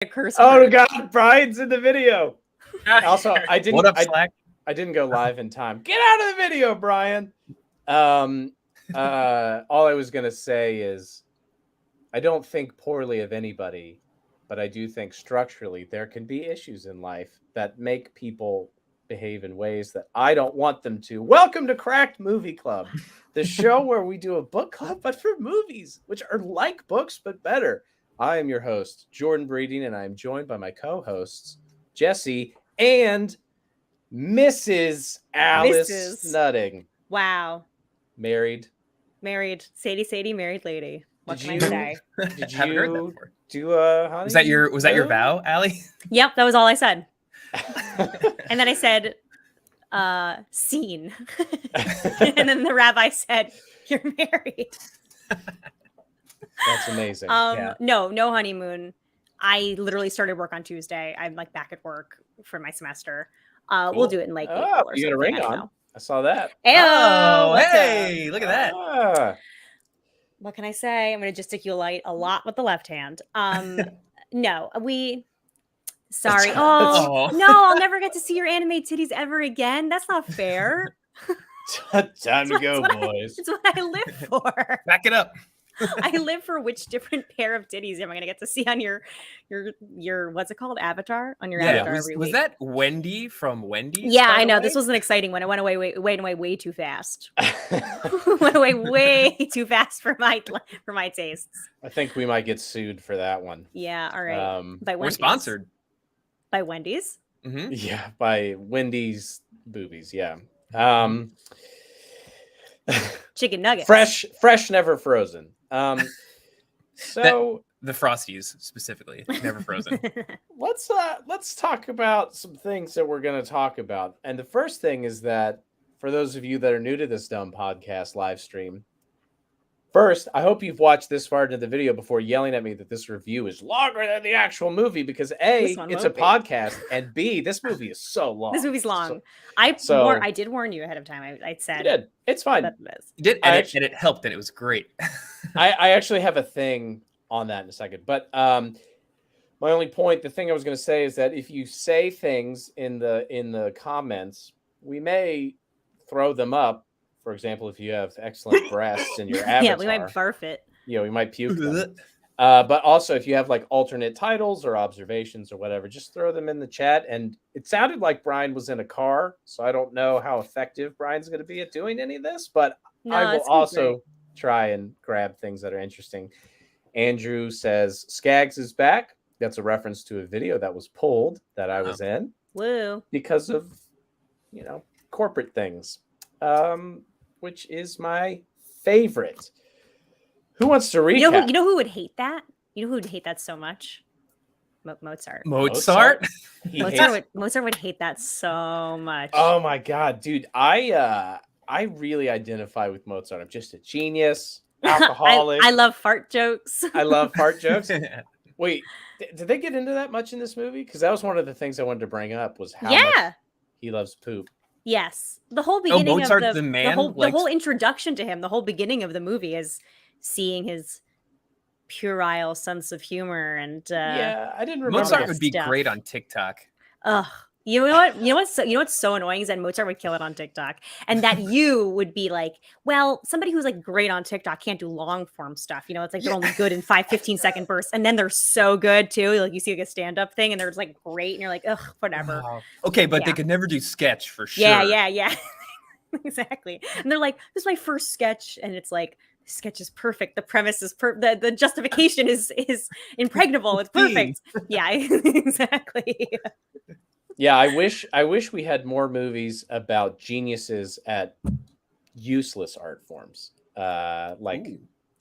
a curse Oh word. God, Brian's in the video. Also, I What up, Slack? I didn't go live in time. Get out of the video, Brian. All I was gonna say is, I don't think poorly of anybody, but I do think structurally there can be issues in life that make people behave in ways that I don't want them to. Welcome to Cracked Movie Club, the show where we do a book club, but for movies, which are like books, but better. I am your host, Jordan Breeding, and I am joined by my co-hosts, Jesse and Mrs. Alice Nutting. Wow. Married. Sadie, married lady. What can I say? Did Haven't heard that you before. do Was that your vow, Allie? Yep, that was all I said. And then I said, scene. And then the rabbi said, you're married. That's amazing. No honeymoon. I literally started work on Tuesday. I'm like back at work for my semester. Cool. We'll do it in like April or you got a ring on. I saw that. Oh, hey, look at that. What can I say? I'm going to gesticulate a lot with the left hand. No, sorry. Oh, no, I'll never get to see your anime titties ever again. That's not fair. Time to go, boys. It's what I live for. Back it up. I live for which different pair of titties am I going to get to see on your what's it called, avatar on your avatar every week. Was that Wendy from Wendy's? Yeah, I know. This was an exciting one. It went away way too fast. Went away way too fast for my tastes. I think we might get sued for that one. Yeah, all right. By Wendy's. We're sponsored by Wendy's. Mm-hmm. Yeah, by Wendy's boobies. Yeah. Chicken nuggets. Fresh, never frozen. So the Frosties specifically, never frozen. Let's talk about some things that we're going to talk about. And the first thing is that for those of you that are new to this dumb podcast live stream, first, I hope you've watched this far into the video before yelling at me that this review is longer than the actual movie, because A, it's a podcast, and B, this movie is so long. This movie's long. I did warn you ahead of time. I said you did. It's fine. You did, and it helped, and it was great. I actually have a thing on that in a second, but my only point, the thing I was going to say is that if you say things in the comments, we may throw them up. For example, if you have excellent breasts in your avatar, yeah, we might barf it. Yeah, we might puke them. But also, if you have like alternate titles or observations or whatever, just throw them in the chat. And it sounded like Brian was in a car, so I don't know how effective Brian's going to be at doing any of this, but I will also try and grab things that are interesting. Andrew says, Skaggs is back. That's a reference to a video that was pulled that I was in. Woo. Because of, corporate things. Which is my favorite. Who wants to recap? You know who would hate that? You know who would hate that so much? Mozart. Mozart would hate that so much. Oh my God, dude. I really identify with Mozart. I'm just a genius, alcoholic. I love fart jokes. I love fart jokes. Wait, did they get into that much in this movie? Because that was one of the things I wanted to bring up was how much he loves poop. Yes, the whole beginning Mozart, of the whole introduction to him, the whole beginning of the movie is seeing his puerile sense of humor and I didn't remember. Mozart would be great on TikTok. Ugh. You know what's so annoying is that Mozart would kill it on TikTok, and that you would be like, well, somebody who's like great on TikTok can't do long form stuff. It's like they're only good in 15-second bursts, and then they're so good too. Like you see like a stand up thing, and they're just like great, and you're like, ugh, whatever. Wow. Okay, but they could never do sketch for sure. Yeah, exactly. And they're like, this is my first sketch, and it's like, the sketch is perfect. The premise is the justification is impregnable. It's perfect. Yeah, exactly. Yeah, I wish we had more movies about geniuses at useless art forms, like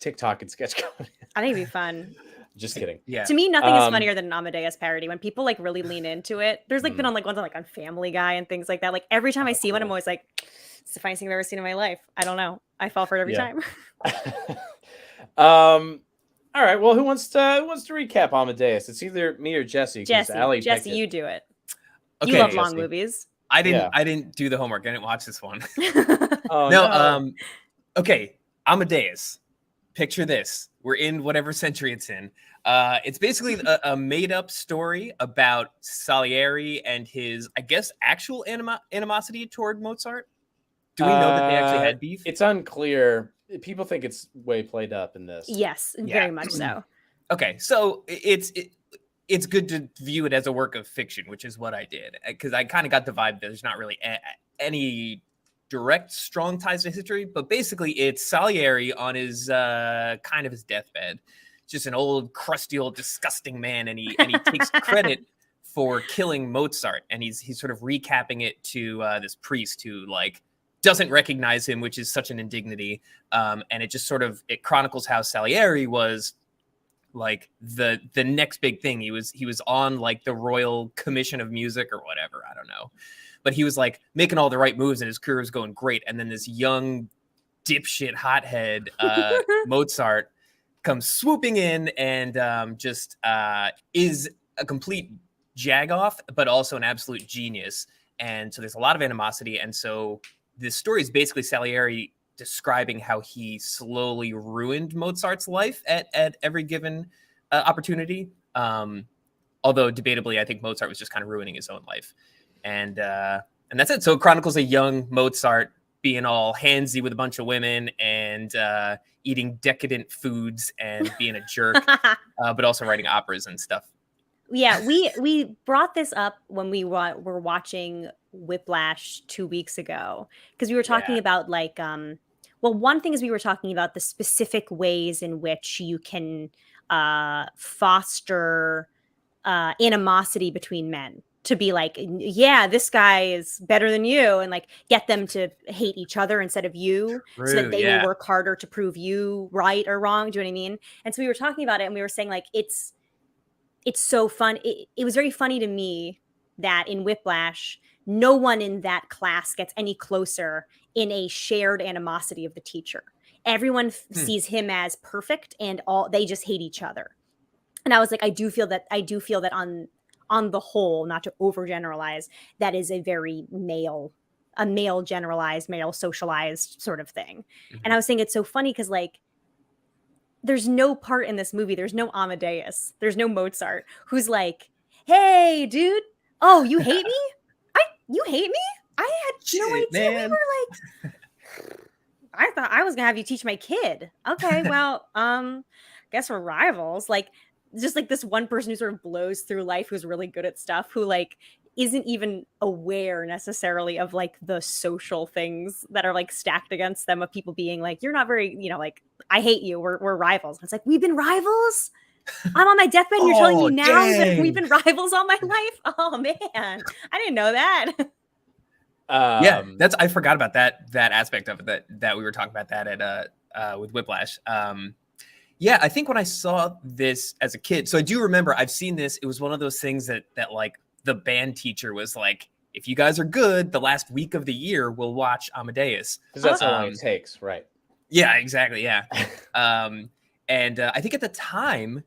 TikTok and sketch comedy. I think it'd be fun. Just kidding. Yeah. To me, nothing is funnier than an Amadeus parody. When people like really lean into it, there's like been on like ones on Family Guy and things like that. Like every time I see one, I'm always like, it's the funniest thing I've ever seen in my life. I don't know. I fall for it every time. All right. Well, who wants to recap Amadeus? It's either me or Jesse. Jesse, you do it. Okay, you love long movies. I didn't do the homework. I didn't watch this one. No. Okay. Amadeus. Picture this. We're in whatever century it's in. It's basically a made-up story about Salieri and his, I guess, actual animosity toward Mozart. Do we know that they actually had beef? It's unclear. People think it's way played up in this. Yes, very much so. Okay, so it's good to view it as a work of fiction, which is what I did, because I kind of got the vibe that there's not really any direct strong ties to history, but basically it's Salieri on his kind of his deathbed, just an old crusty old disgusting man, and he takes credit for killing Mozart, and he's sort of recapping it to this priest who like doesn't recognize him, which is such an indignity, and it just sort of it chronicles how Salieri was like the next big thing. He was on like the Royal Commission of Music or whatever, I don't know, but he was like making all the right moves and his career was going great, and then this young dipshit hothead Mozart comes swooping in and just is a complete jagoff, but also an absolute genius. And so there's a lot of animosity, and so this story is basically Salieri describing how he slowly ruined Mozart's life at every given opportunity. Although debatably, I think Mozart was just kind of ruining his own life. And that's it. So it chronicles a young Mozart being all handsy with a bunch of women and eating decadent foods and being a jerk, but also writing operas and stuff. Yeah, we brought this up when we were watching Whiplash 2 weeks ago, because we were talking about like well, one thing is we were talking about the specific ways in which you can foster animosity between men, to be like, yeah, this guy is better than you, and like get them to hate each other instead of you. True, so that they will work harder to prove you right or wrong. Do you know what I mean? And so we were talking about it, and we were saying like it's so fun. It was very funny to me that in Whiplash, no one in that class gets any closer in a shared animosity of the teacher. Everyone sees him as perfect, and they just hate each other. And I was like, I do feel that on the whole, not to overgeneralize, that is a very male generalized, male socialized sort of thing. Mm-hmm. And I was saying it's so funny because like, there's no part in this movie, there's no Amadeus, there's no Mozart who's like, hey, dude, oh, you hate me? You hate me? I had no idea man. We were like, I thought I was gonna have you teach my kid. Okay, well, guess we're rivals. Like, just like this one person who sort of blows through life, who's really good at stuff, who like isn't even aware necessarily of like the social things that are like stacked against them, of people being like, you're not very, like, I hate you, we're rivals. And it's like, we've been rivals? I'm on my deathbed and you're telling me now that we've been rivals all my life? Oh man, I didn't know that. I forgot about that aspect of it, that we were talking about that at with Whiplash. I think when I saw this as a kid, so I do remember I've seen this. It was one of those things that like the band teacher was like, if you guys are good, the last week of the year we'll watch Amadeus. Because that's how long it takes, right? Yeah, exactly. Yeah. And I think at the time,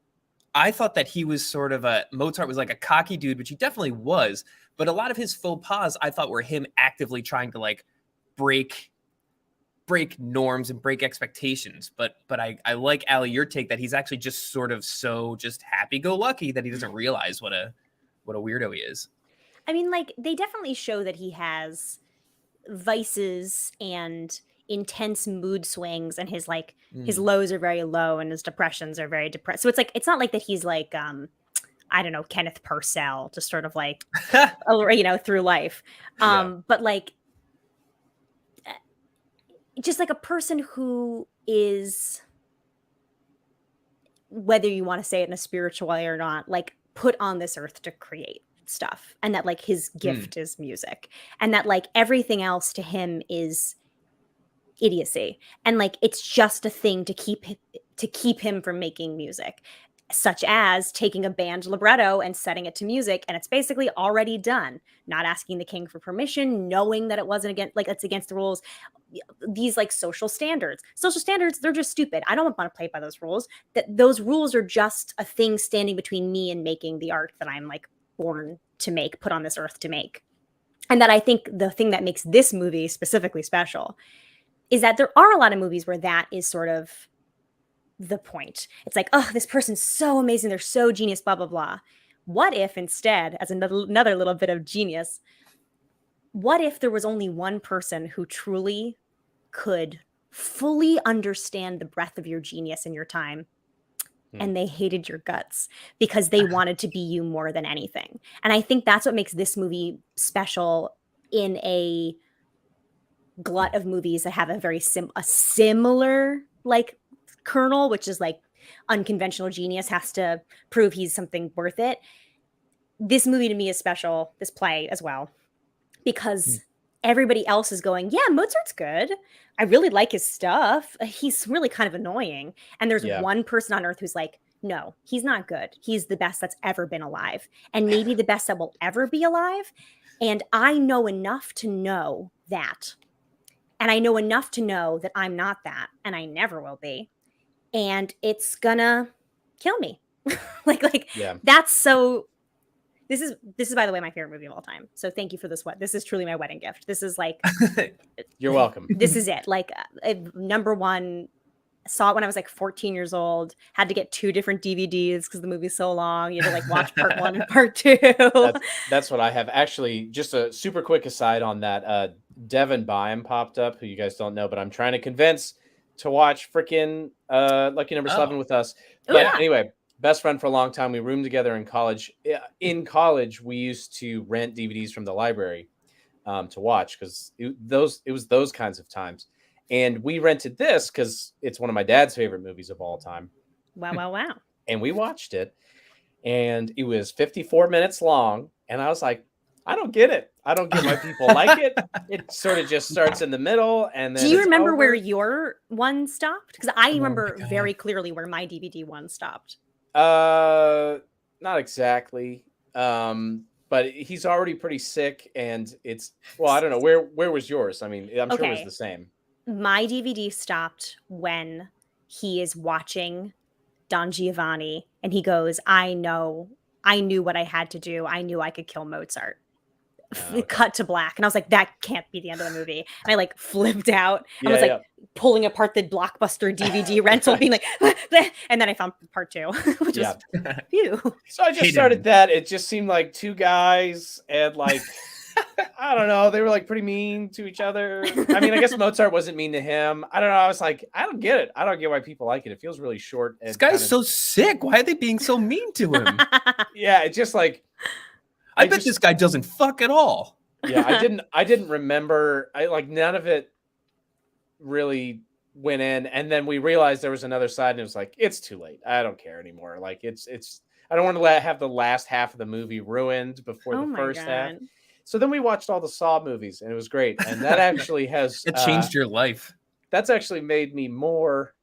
I thought that he was sort of Mozart was like a cocky dude, which he definitely was. But a lot of his faux pas, I thought, were him actively trying to like break norms and break expectations. But I like, Ali, your take that he's actually just sort of so just happy-go-lucky that he doesn't realize what a weirdo he is. I mean, like, they definitely show that he has vices and intense mood swings, and his like his lows are very low and his depressions are very depressed. So it's like, it's not like that he's like I don't know, Kenneth Purcell, just sort of like through life. But like just like a person who is, whether you want to say it in a spiritual way or not, like put on this earth to create stuff, and that like his gift is music, and that like everything else to him is idiocy, and like it's just a thing to keep him from making music, such as taking a band libretto and setting it to music, and it's basically already done, not asking the king for permission, knowing that it wasn't it's against the rules. These like social standards, they're just stupid. I don't want to play by those rules. That those rules are just a thing standing between me and making the art that I'm like born to make, put on this earth to make. And that I think the thing that makes this movie specifically special is that there are a lot of movies where that is sort of the point. It's like, oh, this person's so amazing. They're so genius, blah, blah, blah. What if instead, as another little bit of genius, what if there was only one person who truly could fully understand the breadth of your genius in your time, and they hated your guts because they wanted to be you more than anything? And I think that's what makes this movie special in a glut of movies that have a very similar like kernel, which is like unconventional genius has to prove he's something worth it. This movie to me is special, this play as well, because everybody else is going, yeah, Mozart's good. I really like his stuff. He's really kind of annoying. And there's one person on earth who's like, no, he's not good. He's the best that's ever been alive, and maybe the best that will ever be alive. And I know enough to know that. And I know enough to know that I'm not that, and I never will be. And it's gonna kill me. like that's so. This is by the way my favorite movie of all time. So thank you for this. This is truly my wedding gift. This is like you're welcome. This is it. Like number one. Saw it when I was like 14 years old. Had to get 2 different DVDs because the movie's so long. You had to like watch part 1 and part 2. That's what I have. Actually, just a super quick aside on that. Devin Byam popped up, who you guys don't know, but I'm trying to convince to watch freaking Lucky Number 7 with us. But anyway, best friend for a long time. We roomed together in college. In college, we used to rent DVDs from the library to watch because it was those kinds of times. And we rented this because it's one of my dad's favorite movies of all time. Wow. And we watched it. And it was 54 minutes long. And I was like, I don't get it. I don't get why people like it. It sort of just starts in the middle. And then do you remember where your one stopped? Because I remember very clearly where my DVD one stopped. Not exactly. But he's already pretty sick. And it's, well, I don't know. Where was yours? I mean, I'm sure it was the same. My DVD stopped when he is watching Don Giovanni and he goes, I knew what I had to do. I knew I could kill Mozart. Cut to black. And I was like, that can't be the end of the movie. And I like flipped out. I was like pulling apart the Blockbuster DVD rental, being like, and then I found part 2, which is phew. So I just started that. It just seemed like 2 guys and like, I don't know. They were like pretty mean to each other. I mean, I guess Mozart wasn't mean to him. I don't know. I was like, I don't get it. I don't get why people like it. It feels really short. This guy's so sick. Why are they being so mean to him? Yeah, it's just like I bet this guy doesn't fuck at all. Yeah, I didn't remember. None of it really went in. And then we realized there was another side, and it was like, it's too late. I don't care anymore. Like it's. I don't want to have the last half of the movie ruined before the first half. So then we watched all the Saw movies, and it was great. And that actually has it changed your life. That's actually made me more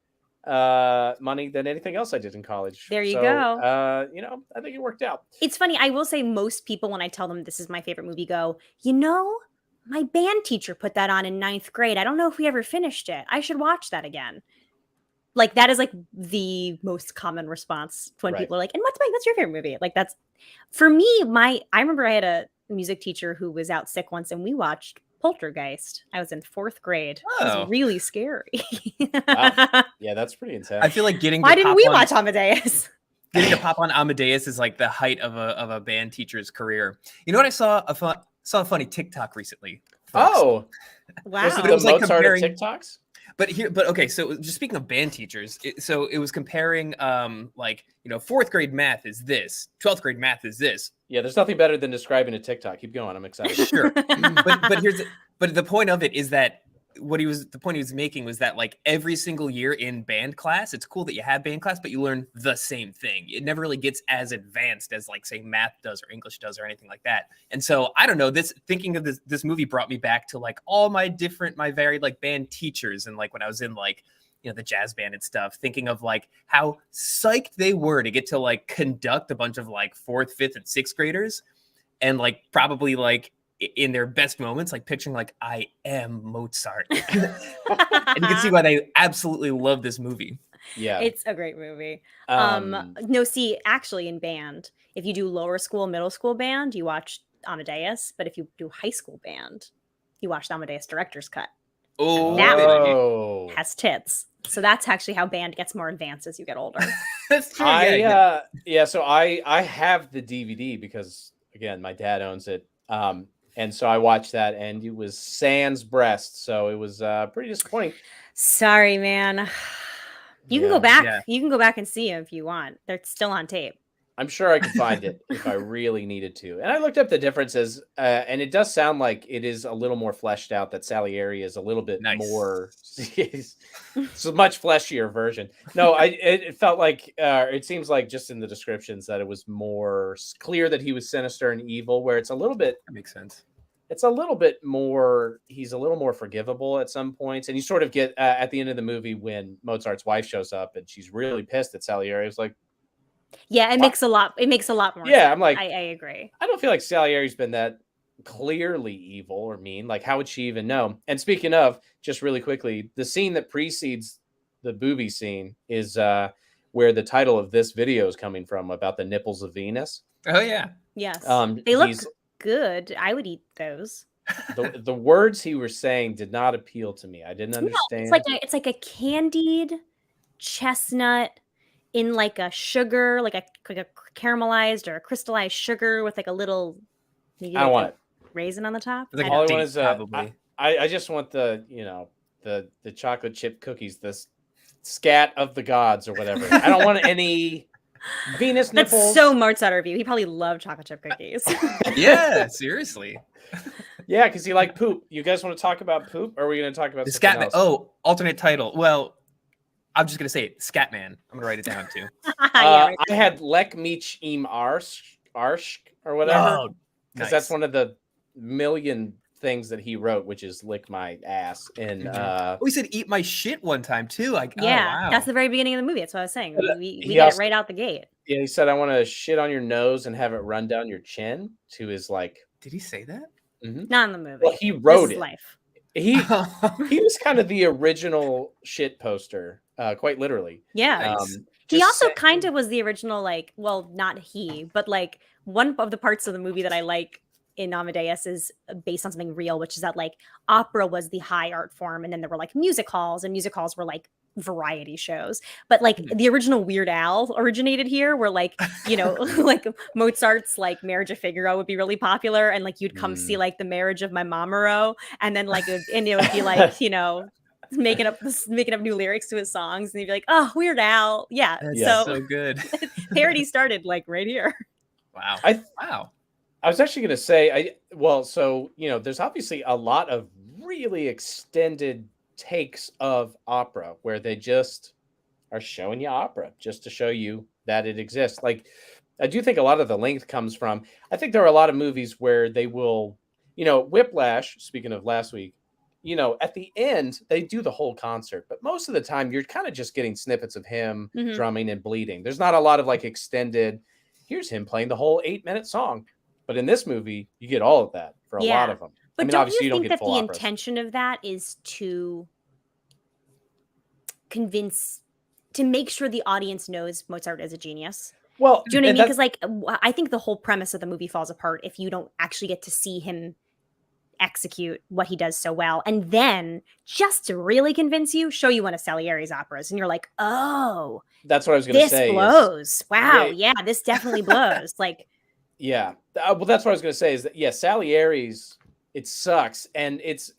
money than anything else I did in college. There you go. I think it worked out. It's funny. I will say most people, when I tell them this is my favorite movie, go, my band teacher put that on in 9th grade. I don't know if we ever finished it. I should watch that again. Like that is like the most common response when people are like, and what's your favorite movie? Like that's for me, I remember I had a music teacher who was out sick once and we watched Poltergeist. I was in 4th grade. It was really scary. Wow. Yeah, that's pretty intense. I feel like why didn't we watch Amadeus? Getting to pop on Amadeus is like the height of a band teacher's career. You know what I saw? Saw a funny TikTok recently. Folks. Oh, wow! Was it the Mozart of TikToks? But okay, so just speaking of band teachers, it was comparing 4th grade math is this, 12th grade math is this. Yeah, there's nothing better than describing a TikTok. Keep going. I'm excited. Sure. but the point of it is that the point he was making was that like every single year in band class, it's cool that you have band class, but you learn the same thing. It never really gets as advanced as like say math does or English does or anything like that. And so I don't know, thinking of this movie brought me back to like all my varied like band teachers. And like when I was in like, the jazz band and stuff, thinking of like how psyched they were to get to like conduct a bunch of like 4th, 5th and 6th graders. And like probably like in their best moments, like picturing like I am Mozart. And you can see why they absolutely love this movie. Yeah, it's a great movie. No, see, actually in band, if you do lower school, middle school band, you watch Amadeus. But if you do high school band, you watch the Amadeus director's cut. Oh, That Oh, has tits. So that's actually how band gets more advanced as you get older. that's true. Yeah, So I have the DVD because again, my dad owns it. And so I watched that, and it was sans breast, so it was pretty disappointing. Sorry, man. You can Yeah. go back. Yeah. You can go back and see them if you want. They're still on tape. I'm sure I could find it if I really needed to. And I looked up the differences, and it does sound like it is a little more fleshed out. That Salieri is a little bit Nice. more. It's a much fleshier version. No, it felt like it seems like just in the descriptions that it was more clear that he was sinister and evil. Where it's a little bit. That makes sense. It's a little bit more. He's a little more forgivable at some points, and you sort of get at the end of the movie when Mozart's wife shows up and she's really pissed at Salieri. It's like. Yeah, it makes a lot. It makes a lot more. Yeah, sense. I'm like, I agree. I don't feel like Salieri's been that clearly evil or mean. Like, how would she even know? And speaking of, just really quickly, the scene that precedes the booby scene is where the title of this video is coming from, about the nipples of Venus. Oh yeah. Yes, they look good. I would eat those. The words he was saying did not appeal to me. I didn't understand. No, it's like a candied chestnut in like a sugar, like a caramelized or a crystallized sugar with like a little. I don't want it. Raisin on the top. Like All I want is probably. I just want the the chocolate chip cookies, the scat of the gods or whatever. I don't want any Venus nipples. That's so Mozart of you. He probably loved chocolate chip cookies. Yeah, seriously. Yeah, because he liked poop. You guys want to talk about poop, or are we going to talk about The something Scatman. else? Oh, alternate title. Well, I'm just gonna say it. Scatman. I'm gonna write it down too. Yeah, I had Lek Mich im Arsch or whatever. Oh, Because that's one of the million things that he wrote, which is lick my ass. And we said eat my shit one time too. Like, yeah, oh, wow. that's the very beginning of the movie. That's what I was saying. We he get also- it right out the gate. yeah, he said, I want to shit on your nose and have it run down your chin, to his like. Did he say that? Not in the movie. Well, he wrote This is it. life. He was kind of the original shit poster, quite literally. Yeah. Nice. He also kind of was the original, like, well, not he, but like one of the parts of the movie that I like in Amadeus is based on something real, which is that like opera was the high art form, and then there were like music halls, and music halls were like variety shows. But like the original Weird Al originated here, where like, you know, like Mozart's like Marriage of Figaro would be really popular, and like you'd come see like the Marriage of My Mamero, and then like it would be like, you know, making up new lyrics to his songs, and you'd be like, oh, Weird Al. Yeah. That's so good. Parody started like right here. Wow. Wow. I was actually going to say, so, you know, there's obviously a lot of really extended takes of opera where they just are showing you opera just to show you that it exists. Like, I do think a lot of the length comes from, I think there are a lot of movies where they will, you know, Whiplash, speaking of last week, you know, at the end, they do the whole concert, but most of the time you're kind of just getting snippets of him drumming and bleeding. There's not a lot of like extended, here's him playing the whole 8-minute song. But in this movie, you get all of that for a lot of them. But I mean, don't obviously you don't think get that full the operas. intention of that is to make sure the audience knows Mozart is a genius? Well, do you know what I mean? Because like, I think the whole premise of the movie falls apart if you don't actually get to see him execute what he does so well, and then just to really convince you, show you one of Salieri's operas, and you're like, oh, that's what I was going to say. This blows. Wow, yeah, this definitely blows. Like, yeah, well, that's what I was going to say. Is that Salieri's? It sucks, and it's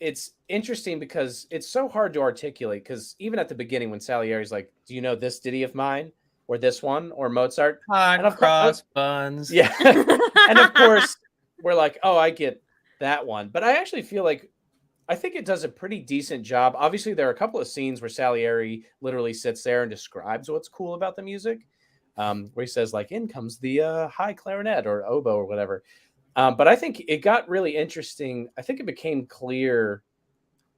interesting because it's so hard to articulate. Because even at the beginning, when Salieri's like, "Do you know this ditty of mine, or this one, or Mozart?" Hot cross buns. Yeah, and of course we're like, "Oh, I get that one," but I actually feel like I think it does a pretty decent job. Obviously, there are a couple of scenes where Salieri literally sits there and describes what's cool about the music, where he says like, "In comes the high clarinet or oboe or whatever." But I think it got really interesting. I think it became clear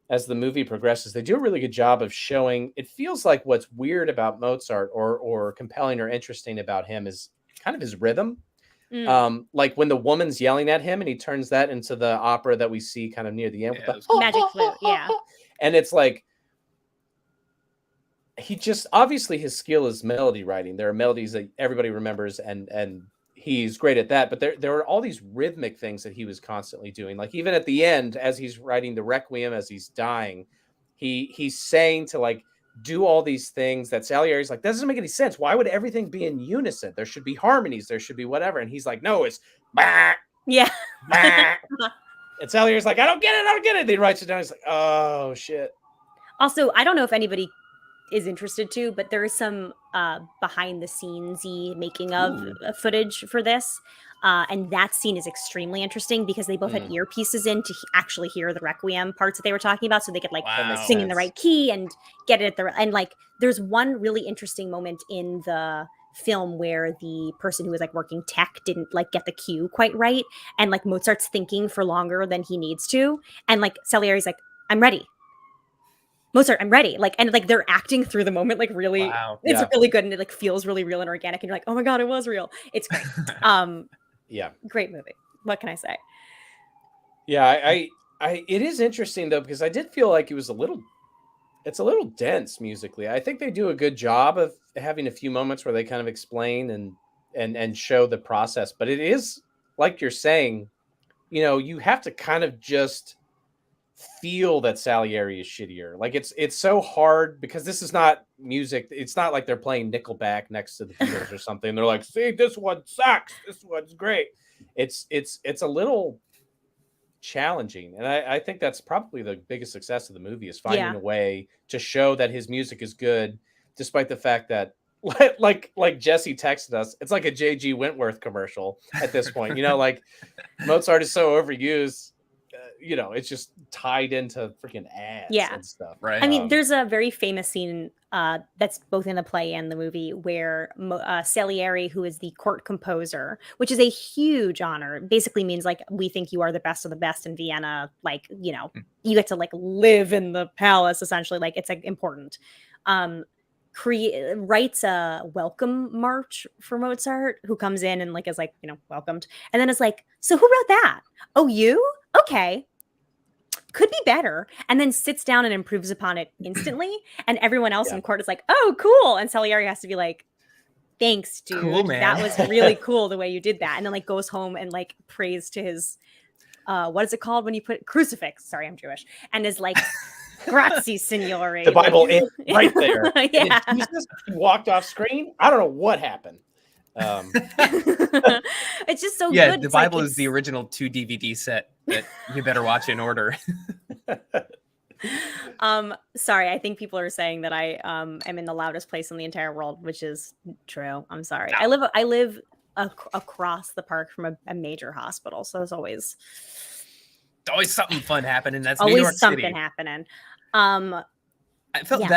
as the movie progresses. They do a really good job of showing. It feels like what's weird about Mozart or compelling or interesting about him is kind of his rhythm. Like when the woman's yelling at him and he turns that into the opera that we see kind of near the end with the magic flute, yeah. And it's like he just obviously his skill is melody writing. There are melodies that everybody remembers and he's great at that, but there are all these rhythmic things that he was constantly doing. Like even at the end, as he's writing the Requiem as he's dying, he's saying to like do all these things that Salieri's like, that doesn't make any sense. Why would everything be in unison? There should be harmonies. There should be whatever. And he's like, no, it's bah, Yeah. bah. And Salieri's like, I don't get it. I don't get it. Then he writes it down. He's like, oh shit. Also, I don't know if anybody is interested to, but there is some behind the scenes-y making of footage for this. And that scene is extremely interesting because they both had earpieces in to actually hear the Requiem parts that they were talking about, so they could like sing in the right key and get it at the and like there's one really interesting moment in the film where the person who was like working tech didn't like get the cue quite right, and like Mozart's thinking for longer than he needs to, and like Salieri's like, I'm ready. Mozart, I'm ready. Like, and like they're acting through the moment, like really, it's really good, and it like feels really real and organic, and you're like, oh my god, it was real. It's great. Yeah, great movie. What can I say? Yeah, I it is interesting though, because I did feel like it's a little dense musically. I think they do a good job of having a few moments where they kind of explain and show the process, but it is like you're saying, you know, you have to kind of just feel that Salieri is shittier. Like it's so hard because this is not music. It's not like they're playing Nickelback next to the Beatles or something. They're like, see, this one sucks. This one's great. It's a little challenging, and I think that's probably the biggest success of the movie is finding a way to show that his music is good, despite the fact that like Jesse texted us, it's like a JG Wentworth commercial at this point. You know, like Mozart is so overused. You know, it's just tied into freaking ads and stuff. Right. I mean, there's a very famous scene that's both in the play and the movie where Salieri, who is the court composer, which is a huge honor, basically means like, we think you are the best of the best in Vienna. Like, you know, you get to like live in the palace, essentially. Like, it's like important. Writes a welcome march for Mozart, who comes in and like is like, you know, welcomed. And then it's like, so who wrote that? Oh, you? Okay. Could be better, and then sits down and improves upon it instantly, and everyone else in court is like, oh, cool, and Salieri has to be like, thanks, dude, cool, man. That was really cool the way you did that, and then like goes home and like prays to his what is it called when you put crucifix, sorry, I'm Jewish, and is like, grazie, signore. The Bible is right there. Yeah. Jesus walked off screen. I don't know what happened. It's just so good. Yeah, the It's Bible like, is the original 2 DVD set that you better watch in order. Sorry, I think people are saying that I am in the loudest place in the entire world, which is true. I'm sorry. No. I live across the park from a major hospital, so there's always something fun happening. That's always New York something City. happening. I felt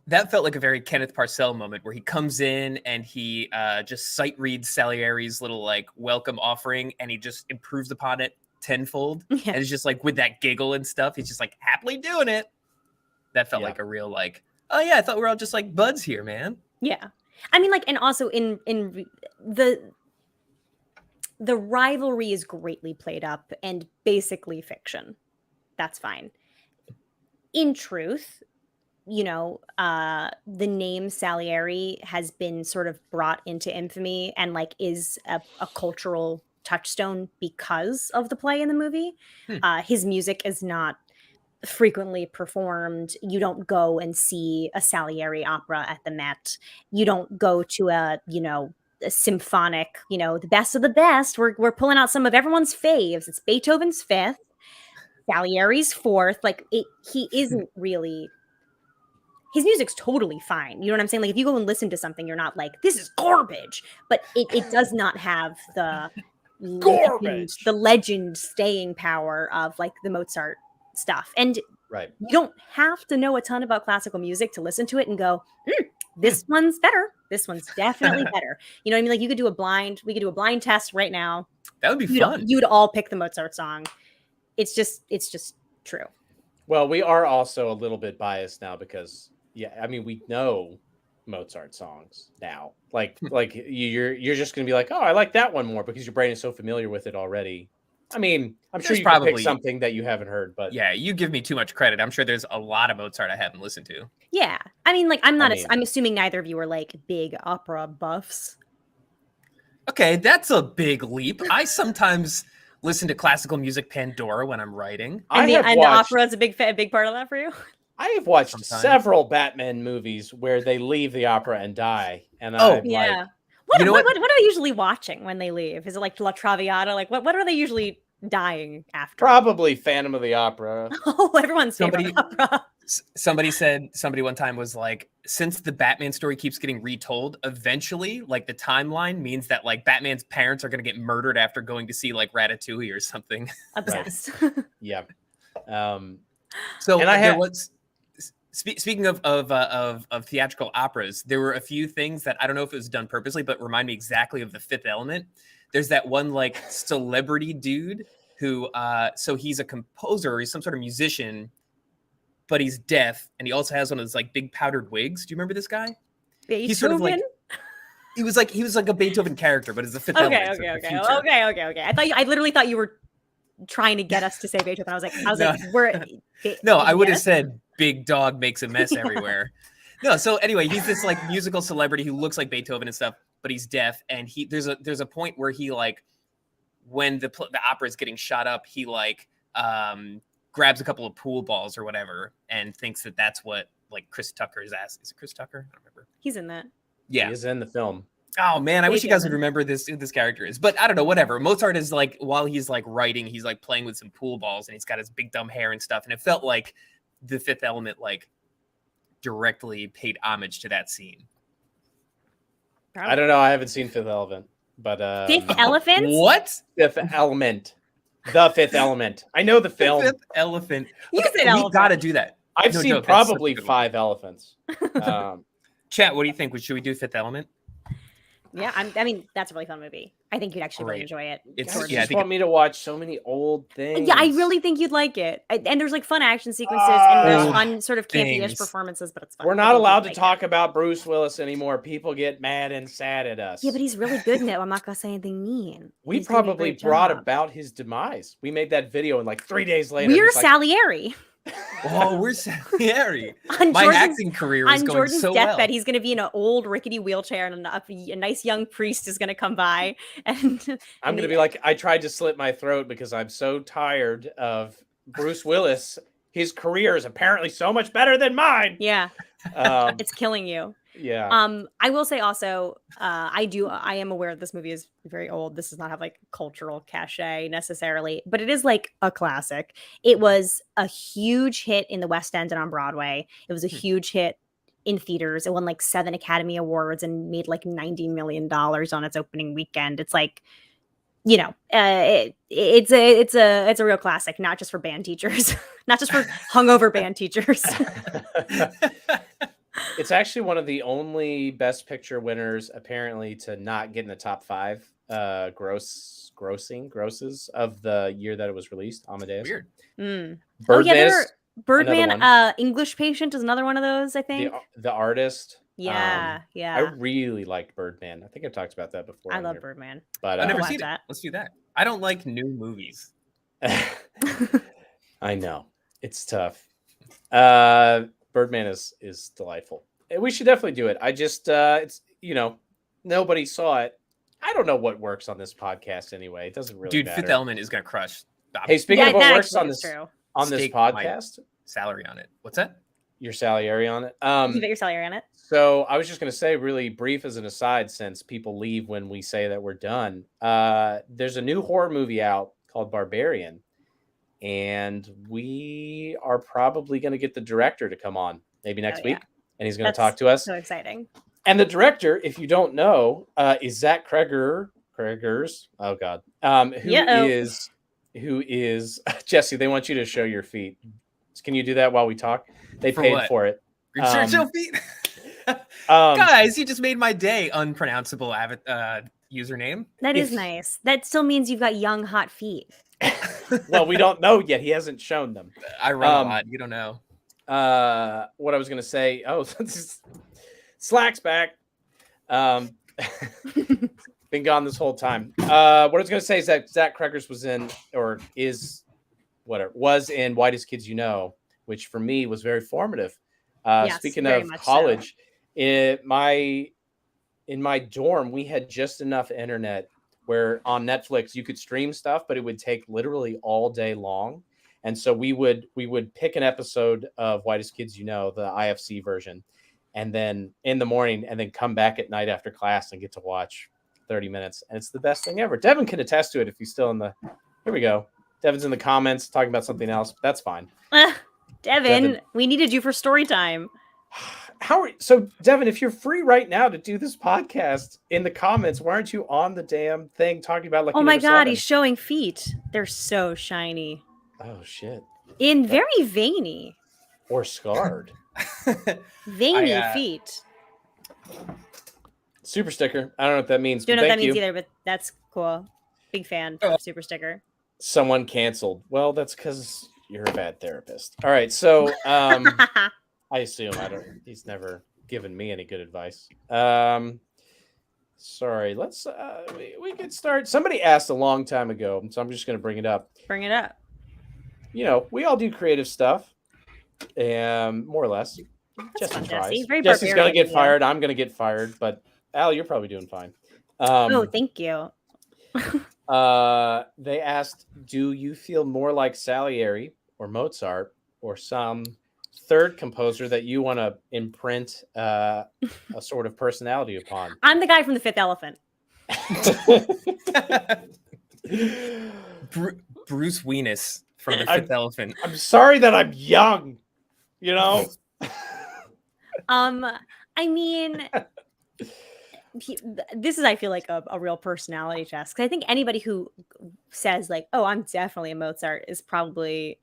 that felt like a very Kenneth Parcell moment where he comes in and he just sight reads Salieri's little like welcome offering, and he just improves upon it tenfold. And it's just like with that giggle and stuff, he's just like happily doing it. That felt like a real like, oh yeah, I thought we were all just like buds here, man. Yeah, I mean, like, and also in the rivalry is greatly played up and basically fiction. That's fine. In truth, you know, the name Salieri has been sort of brought into infamy and like is a cultural touchstone because of the play and the movie. His music is not frequently performed. You don't go and see a Salieri opera at the Met. You don't go to a symphonic, you know, the best of the best. We're pulling out some of everyone's faves. It's Beethoven's fifth, Salieri's fourth. Like he isn't really. His music's totally fine. You know what I'm saying? Like if you go and listen to something, you're not like, this is garbage. But it does not have the legend staying power of like the Mozart stuff. And you don't have to know a ton about classical music to listen to it and go, this one's better. This one's definitely better. You know what I mean? Like we could do a blind test right now. That would be fun. You'd all pick the Mozart song. It's just true. Well, we are also a little bit biased now because I mean, we know Mozart songs now. Like you're just gonna be like, oh, I like that one more because your brain is so familiar with it already. I mean, I'm sure you probably pick something that you haven't heard, but yeah, you give me too much credit. I'm sure there's a lot of Mozart I haven't listened to. Yeah, I mean, like I'm assuming neither of you are like big opera buffs. Okay, that's a big leap. I sometimes listen to classical music Pandora when I'm writing. And the opera is a big part of that for you. I have watched Sometimes. several Batman movies where they leave the opera and die, and Oh, I'm Yeah. like, What, You know what, what? what are they usually watching when they leave? Is it like La Traviata? Like what are they usually dying after? probably Phantom of the Opera. Oh, everyone's favorite Somebody- opera. Somebody one time was like, since the Batman story keeps getting retold, eventually, like the timeline means that like Batman's parents are going to get murdered after going to see like Ratatouille or something. Obsessed. Yeah. So And I there had- was. Speaking of theatrical operas, there were a few things that I don't know if it was done purposely, but remind me exactly of The Fifth Element. There's that one like celebrity dude who, so he's a composer, he's some sort of musician, but he's deaf, and he also has one of those like big powdered wigs. Do you remember this guy? Beethoven? He's sort of like he was like a Beethoven character, but it's the Fifth Okay, Element. okay, it's the okay, future. okay. I literally thought you were trying to get us to say Beethoven. I was No. like, we're No, I would have yes? said big dog makes a mess Yeah. everywhere. No, so anyway, he's this like musical celebrity who looks like Beethoven and stuff, but he's deaf. And there's a point where he like, when the opera is getting shot up, he like grabs a couple of pool balls or whatever and thinks that that's what like Chris Tucker's ass. Is it Chris Tucker? I don't remember. He's in that. Yeah. He is in the film. Oh man, I wish you guys would Beethoven. remember who this character is. But I don't know, whatever. Mozart is like, while he's like writing, he's like playing with some pool balls and he's got his big dumb hair and stuff. And it felt like The Fifth Element like directly paid homage to that scene. I don't know. I haven't seen Fifth Element, but Fifth Elephant? What? Fifth Element, the Fifth Element. I know the film. The Fifth Elephant. You Okay, said we elephant. gotta do that. I've No seen joke, that's such a probably good one. 5 elephants. Chat, what do you think? Should we do Fifth Element? Yeah, I mean, that's a really fun movie. I think you'd actually really Great. enjoy it. It's- Guys George. yeah, I just think want me to watch so many old things. Yeah, I really think you'd like it. And there's like fun action sequences and there's Old fun sort of campy-ish things. performances, but it's fun. We're I not think you'd allowed to like it. talk about Bruce Willis anymore. People get mad and sad at us. Yeah, but he's really good in it. I'm not gonna say anything mean. we He's doing a probably great brought job. about his demise. We made that video, and like 3 days later, We're he's like, Salieri. Oh, we're Salieri. On My Jordan's- acting career is On going Jordan's so deathbed, well. he's going to be in an old rickety wheelchair, and a nice young priest is going to come by. And I'm going to be like, I tried to slit my throat because I'm so tired of Bruce Willis. His career is apparently so much better than mine. yeah, Um, it's killing you. yeah. I will say also, I am aware this movie is very old. This does not have like cultural cachet necessarily, but it is like a classic. It was a huge hit in the West End and on Broadway. It was a huge hit in theaters. It won like 7 Academy Awards and made like $90 million on its opening weekend. It's like, you know, it's a real classic, not just for band teachers, not just for hungover band teachers. It's actually one of the only Best Picture winners, apparently, to not get in the top 5 grosses of the year that it was released. Amadeus. Weird. Mm. Birdman, there is Birdman, one. English Patient is another one of those, I think. the artist. Yeah, I yeah. really liked Birdman. I think I've talked about that before. I on love here. Birdman. But I've never watch seen that. it. Let's do that. I don't like new movies. I know it's tough. Birdman is delightful. We should definitely do it. I just it's nobody saw it. I don't know what works on this podcast anyway. It doesn't really Dude, matter. Fifth Element is gonna crush. Hey, speaking Yeah, of what that works actually on is this true. Stake my- podcast, salary on it. What's that? your Salieri on it. You bet your salary on it. So I was just going to say, really brief as an aside, since people leave when we say that we're done. There's a new horror movie out called Barbarian, and we are probably going to get the director to come on maybe next yeah. week, and he's going to That's talk to us. So exciting. And the director, if you don't know, is Zach Cregers. Oh God, who is Jesse? They want you to show your feet. Can you do that while we talk? They For paid what? for it. Show feet. Um, Guys, you just made my day. Unpronounceable username. That is if- nice. That still means you've got young, hot feet. well, we don't know yet. He hasn't shown them. I run a lot. You don't know. What I was going to say. Oh, Slack's back. Been gone this whole time. What I was going to say is that Zach Cregers was in Whitest Kids You Know, which for me was very formative. Yes, Speaking very of much so. college, in my dorm, we had just enough internet where on Netflix you could stream stuff, but it would take literally all day long. And so we would pick an episode of Whitest Kids You Know, the IFC version, and then in the morning, and then come back at night after class and get to watch 30 minutes. And it's the best thing ever. Devin can attest to it if he's still in the. Here we go. Devin's in the comments talking about something else. That's fine. Devin, we needed you for story time. So Devin, if you're free right now to do this podcast in the comments, why aren't you on the damn thing talking about like? Oh my God, he's showing feet. They're so shiny. Oh shit. Very veiny. Or scarred. Veiny feet. Super sticker. I don't know what that means. Don't know what that means either, but that's cool. Big fan of super sticker. Someone canceled. Well, that's because you're a bad therapist. All right, so I assume he's never given me any good advice. Sorry, let's we could start. Somebody asked a long time ago, so I'm just gonna bring it up. Bring it up. You know, we all do creative stuff. More or less. Jesse tries. Jesse's gonna get fired. I'm gonna get fired, but Al, you're probably doing fine. Thank you. They asked, do you feel more like Salieri or Mozart or some third composer that you want to imprint a sort of personality upon? I'm the guy from The Fifth Elephant. Bruce Weenus from The Fifth Elephant. I'm sorry that I'm young, you know? I mean, this is, I feel like, a real personality test. Because I think anybody who says, like, oh, I'm definitely a Mozart is probably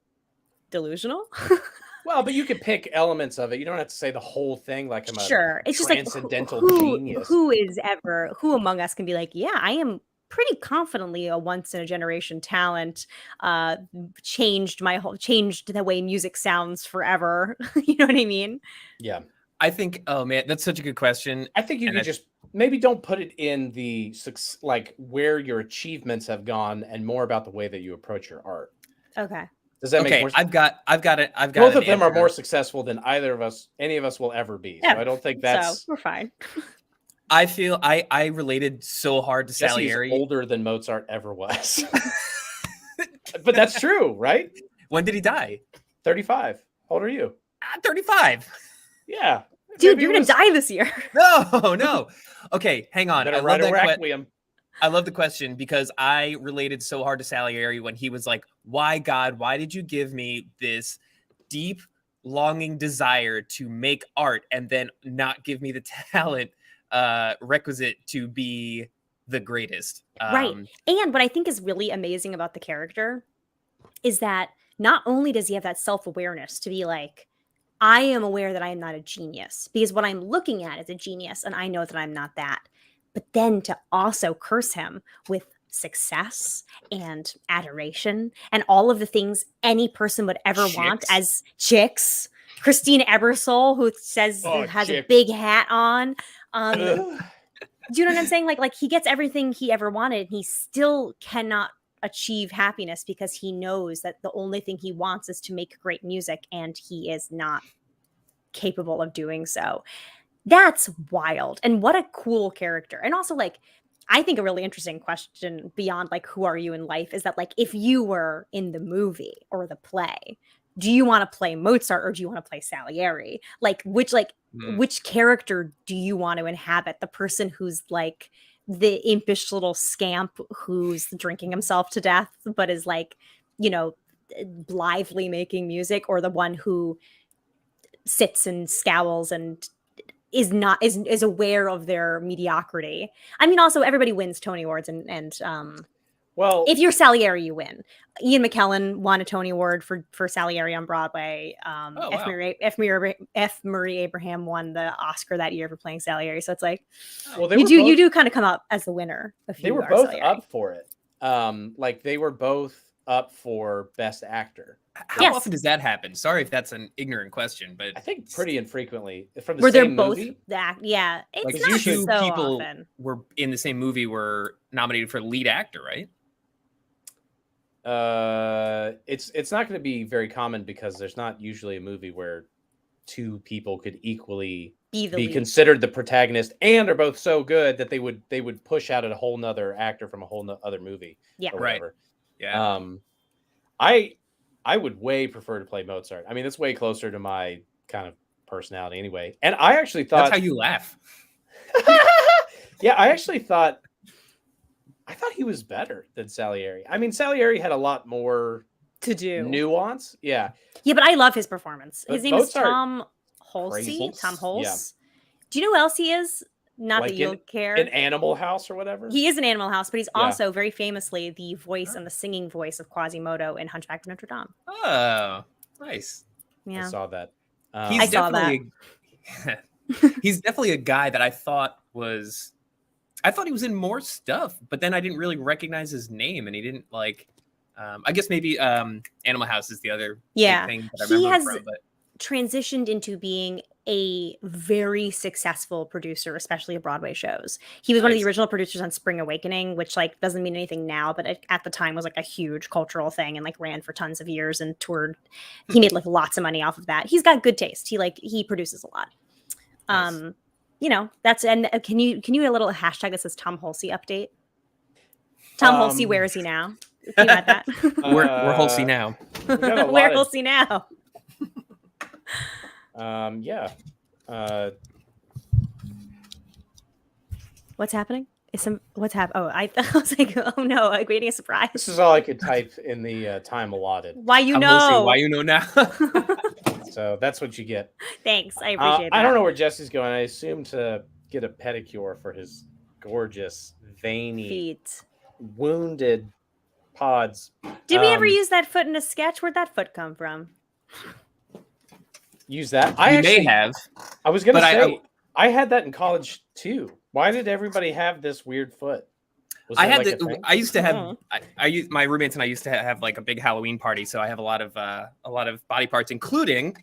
delusional. Well, but you could pick elements of it. You don't have to say the whole thing like I'm it's transcendental just like, genius. Who among us can be like, yeah, I am pretty confidently a once-in-a-generation talent, changed the way music sounds forever. You know what I mean? Yeah. I think, oh man, that's such a good question. I think you can just maybe don't put it in the like where your achievements have gone and more about the way that you approach your art. Okay. Does that make more sense? I've got it. Both of them are more successful than any of us will ever be. Yeah. So I don't think that's. So we're fine. I feel I related so hard to Salieri. He's older than Mozart ever was. But that's true, right? When did he die? 35. How old are you? 35. Yeah. Dude, you're going to die this year. No. Okay, hang on. I love that Requiem. I love the question because I related so hard to Salieri when he was like, why, God, why did you give me this deep, longing desire to make art and then not give me the talent requisite to be the greatest? Right. And what I think is really amazing about the character is that not only does he have that self-awareness to be like, I am aware that I am not a genius because what I'm looking at is a genius and I know that I'm not that. But then to also curse him with success and adoration and all of the things any person would ever want as chicks. Christina Ebersole, who says has a big hat on. Do you know what I'm saying? Like he gets everything he ever wanted and he still cannot achieve happiness because he knows that the only thing he wants is to make great music and he is not capable of doing so. That's wild. And what a cool character. And also, like, I think a really interesting question beyond like who are you in life is that, like, if you were in the movie or the play, do you want to play Mozart or do you want to play Salieri? Like which character do you want to inhabit? The person who's like the impish little scamp who's drinking himself to death, but is like, you know, blithely making music, or the one who sits and scowls and is aware of their mediocrity. I mean, also everybody wins Tony Awards and well, if you're Salieri, you win. Ian McKellen won a Tony Award for Salieri on Broadway. F. Murray Abraham won the Oscar that year for playing Salieri. So it's like, well, you do kind of come up as the winner. They were both up for it. Like they were both up for Best Actor. How often does that happen? Sorry if that's an ignorant question, but I think pretty infrequently from the same movie. Yeah, it's like not two so people often. Were in the same movie were nominated for lead actor, right? It's not going to be very common because there's not usually a movie where two people could equally be considered the protagonist and are both so good that they would push out a whole nother actor from a whole other movie. Yeah, or whatever. Right. Yeah. I would way prefer to play Mozart. I mean, that's way closer to my kind of personality anyway. And I actually thought That's how you laugh. yeah, I thought he was better than Salieri. I mean, Salieri had a lot more to do nuance. Yeah. Yeah, but I love his performance. But His name Mozart, is Tom Holsey. crazy. Tom Holse. Yeah. Do you know who else he is? Not Like that you'll care. in Animal House or whatever. He is in Animal House, but he's Yeah. also very famously the voice and the singing voice of Quasimodo in Hunchback of Notre Dame. Oh, nice. Yeah. I saw that. He's I saw definitely he's definitely a guy that I thought he was in more stuff, but then I didn't really recognize his name, and he didn't like. I guess maybe Animal House is the other big thing that I He remember has from. But transitioned into being a very successful producer, especially of Broadway shows. He was one of the Nice. original producers on Spring Awakening, which like doesn't mean anything now, but at the time was like a huge cultural thing and like ran for tons of years and toured. He made like lots of money off of that. He's got good taste. He produces a lot. Nice. You know, that's and can you add a little hashtag that says Tom Holsey update? Tom Holsey, where is he now? Can you add that? we're Holsey now. we got a Where lot of- Holsey now? Yeah. What's happening? What's happening? Oh, I was like, oh no, like waiting a surprise. This is all I could type in the time allotted. Why you I'm know? Holsey, why you know now? So that's what you get. Thanks, I appreciate that. I don't know where Jesse's going. I assume to get a pedicure for his gorgeous, veiny, Feet. wounded pods. Did we ever use that foot in a sketch? Where'd that foot come from? Use that? You may have. I was going to but say, I had that in college too. Why did everybody have this weird foot? Was I there, had like, a the, thing? I used to have Oh. I used my roommates and I used to have like a big Halloween party, so I have a lot of body parts, including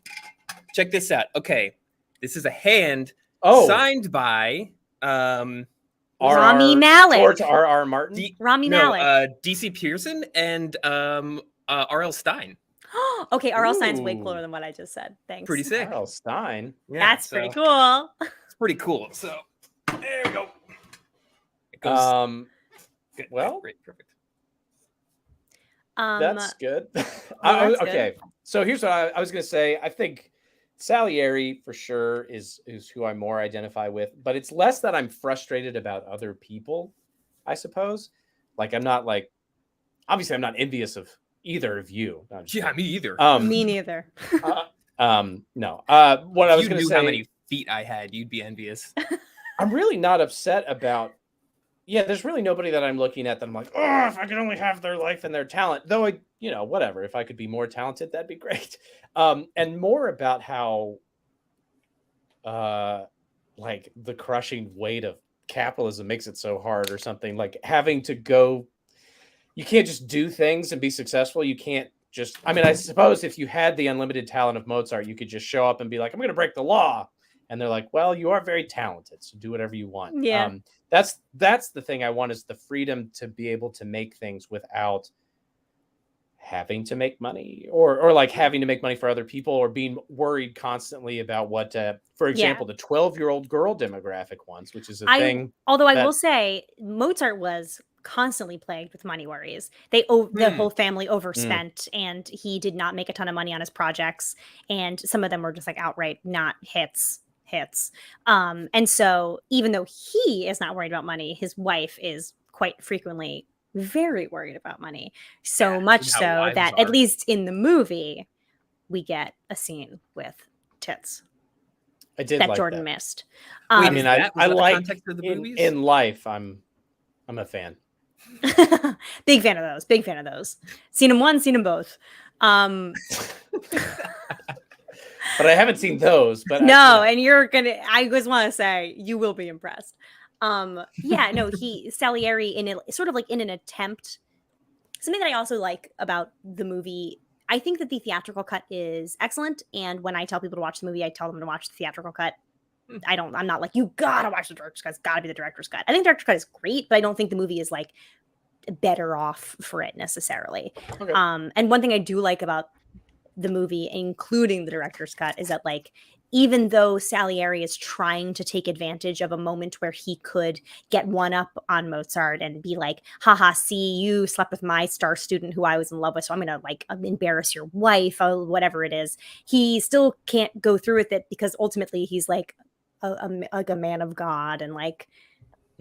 check this out. Okay, this is a hand signed by Rami Malek. George R.R. Martin. Rami Malek. DC Pearson and R.L. Stein. Okay, R.L. Stein's way Ooh. cooler than what I just said. Thanks. Pretty sick. R.L. Stein. Yeah, That's so pretty cool. It's pretty cool. So there we go. It goes good. well, Great, perfect. That's good. that's okay, so here's what I was going to say. I think Salieri for sure is who I more identify with, but it's less that I'm frustrated about other people, I suppose. Like I'm not like, obviously I'm not envious of either of you. No, I'm just Yeah, kidding. me either. Me neither. No. What I was If you going to knew say, how many feet I had, you'd be envious. I'm really not upset about. Yeah, there's really nobody that I'm looking at that I'm like, oh, if I could only have their life and their talent. Though whatever. If I could be more talented, that'd be great. And more about how, like the crushing weight of capitalism makes it so hard, or something like having to go. You can't just do things and be successful. You can't just. I mean, I suppose if you had the unlimited talent of Mozart, you could just show up and be like, I'm going to break the law. And they're like, well, you are very talented, so do whatever you want. Yeah. That's the thing I want, is the freedom to be able to make things without having to make money or like having to make money for other people, or being worried constantly about what, for example, the 12-year-old girl demographic ones, which is a thing. Although I will say Mozart was constantly plagued with money worries. The whole family overspent and he did not make a ton of money on his projects. And some of them were just like outright not hits. And so even though he is not worried about money, his wife is quite frequently very worried about money. So much so that at least in the movie, we get a scene with tits. I did that like Jordan that. missed. I mean, I like context of the movies? in life. I'm a fan. Big fan of those. Seen them once, seen them both. But I haven't seen those. But no, and you're gonna. I just want to say you will be impressed. Yeah, no, Salieri in it, sort of like in an attempt. Something that I also like about the movie. I think that the theatrical cut is excellent, and when I tell people to watch the movie, I tell them to watch the theatrical cut. I'm not like, you gotta watch the director's cut. It's gotta be the director's cut. I think the director's cut is great, but I don't think the movie is like better off for it necessarily. Okay. And one thing I do like about the movie, including the director's cut, is that like even though Salieri is trying to take advantage of a moment where he could get one up on Mozart and be like, haha, see, you slept with my star student who I was in love with, so I'm going to like embarrass your wife or whatever it is. He still can't go through with it because ultimately he's like a man of God and like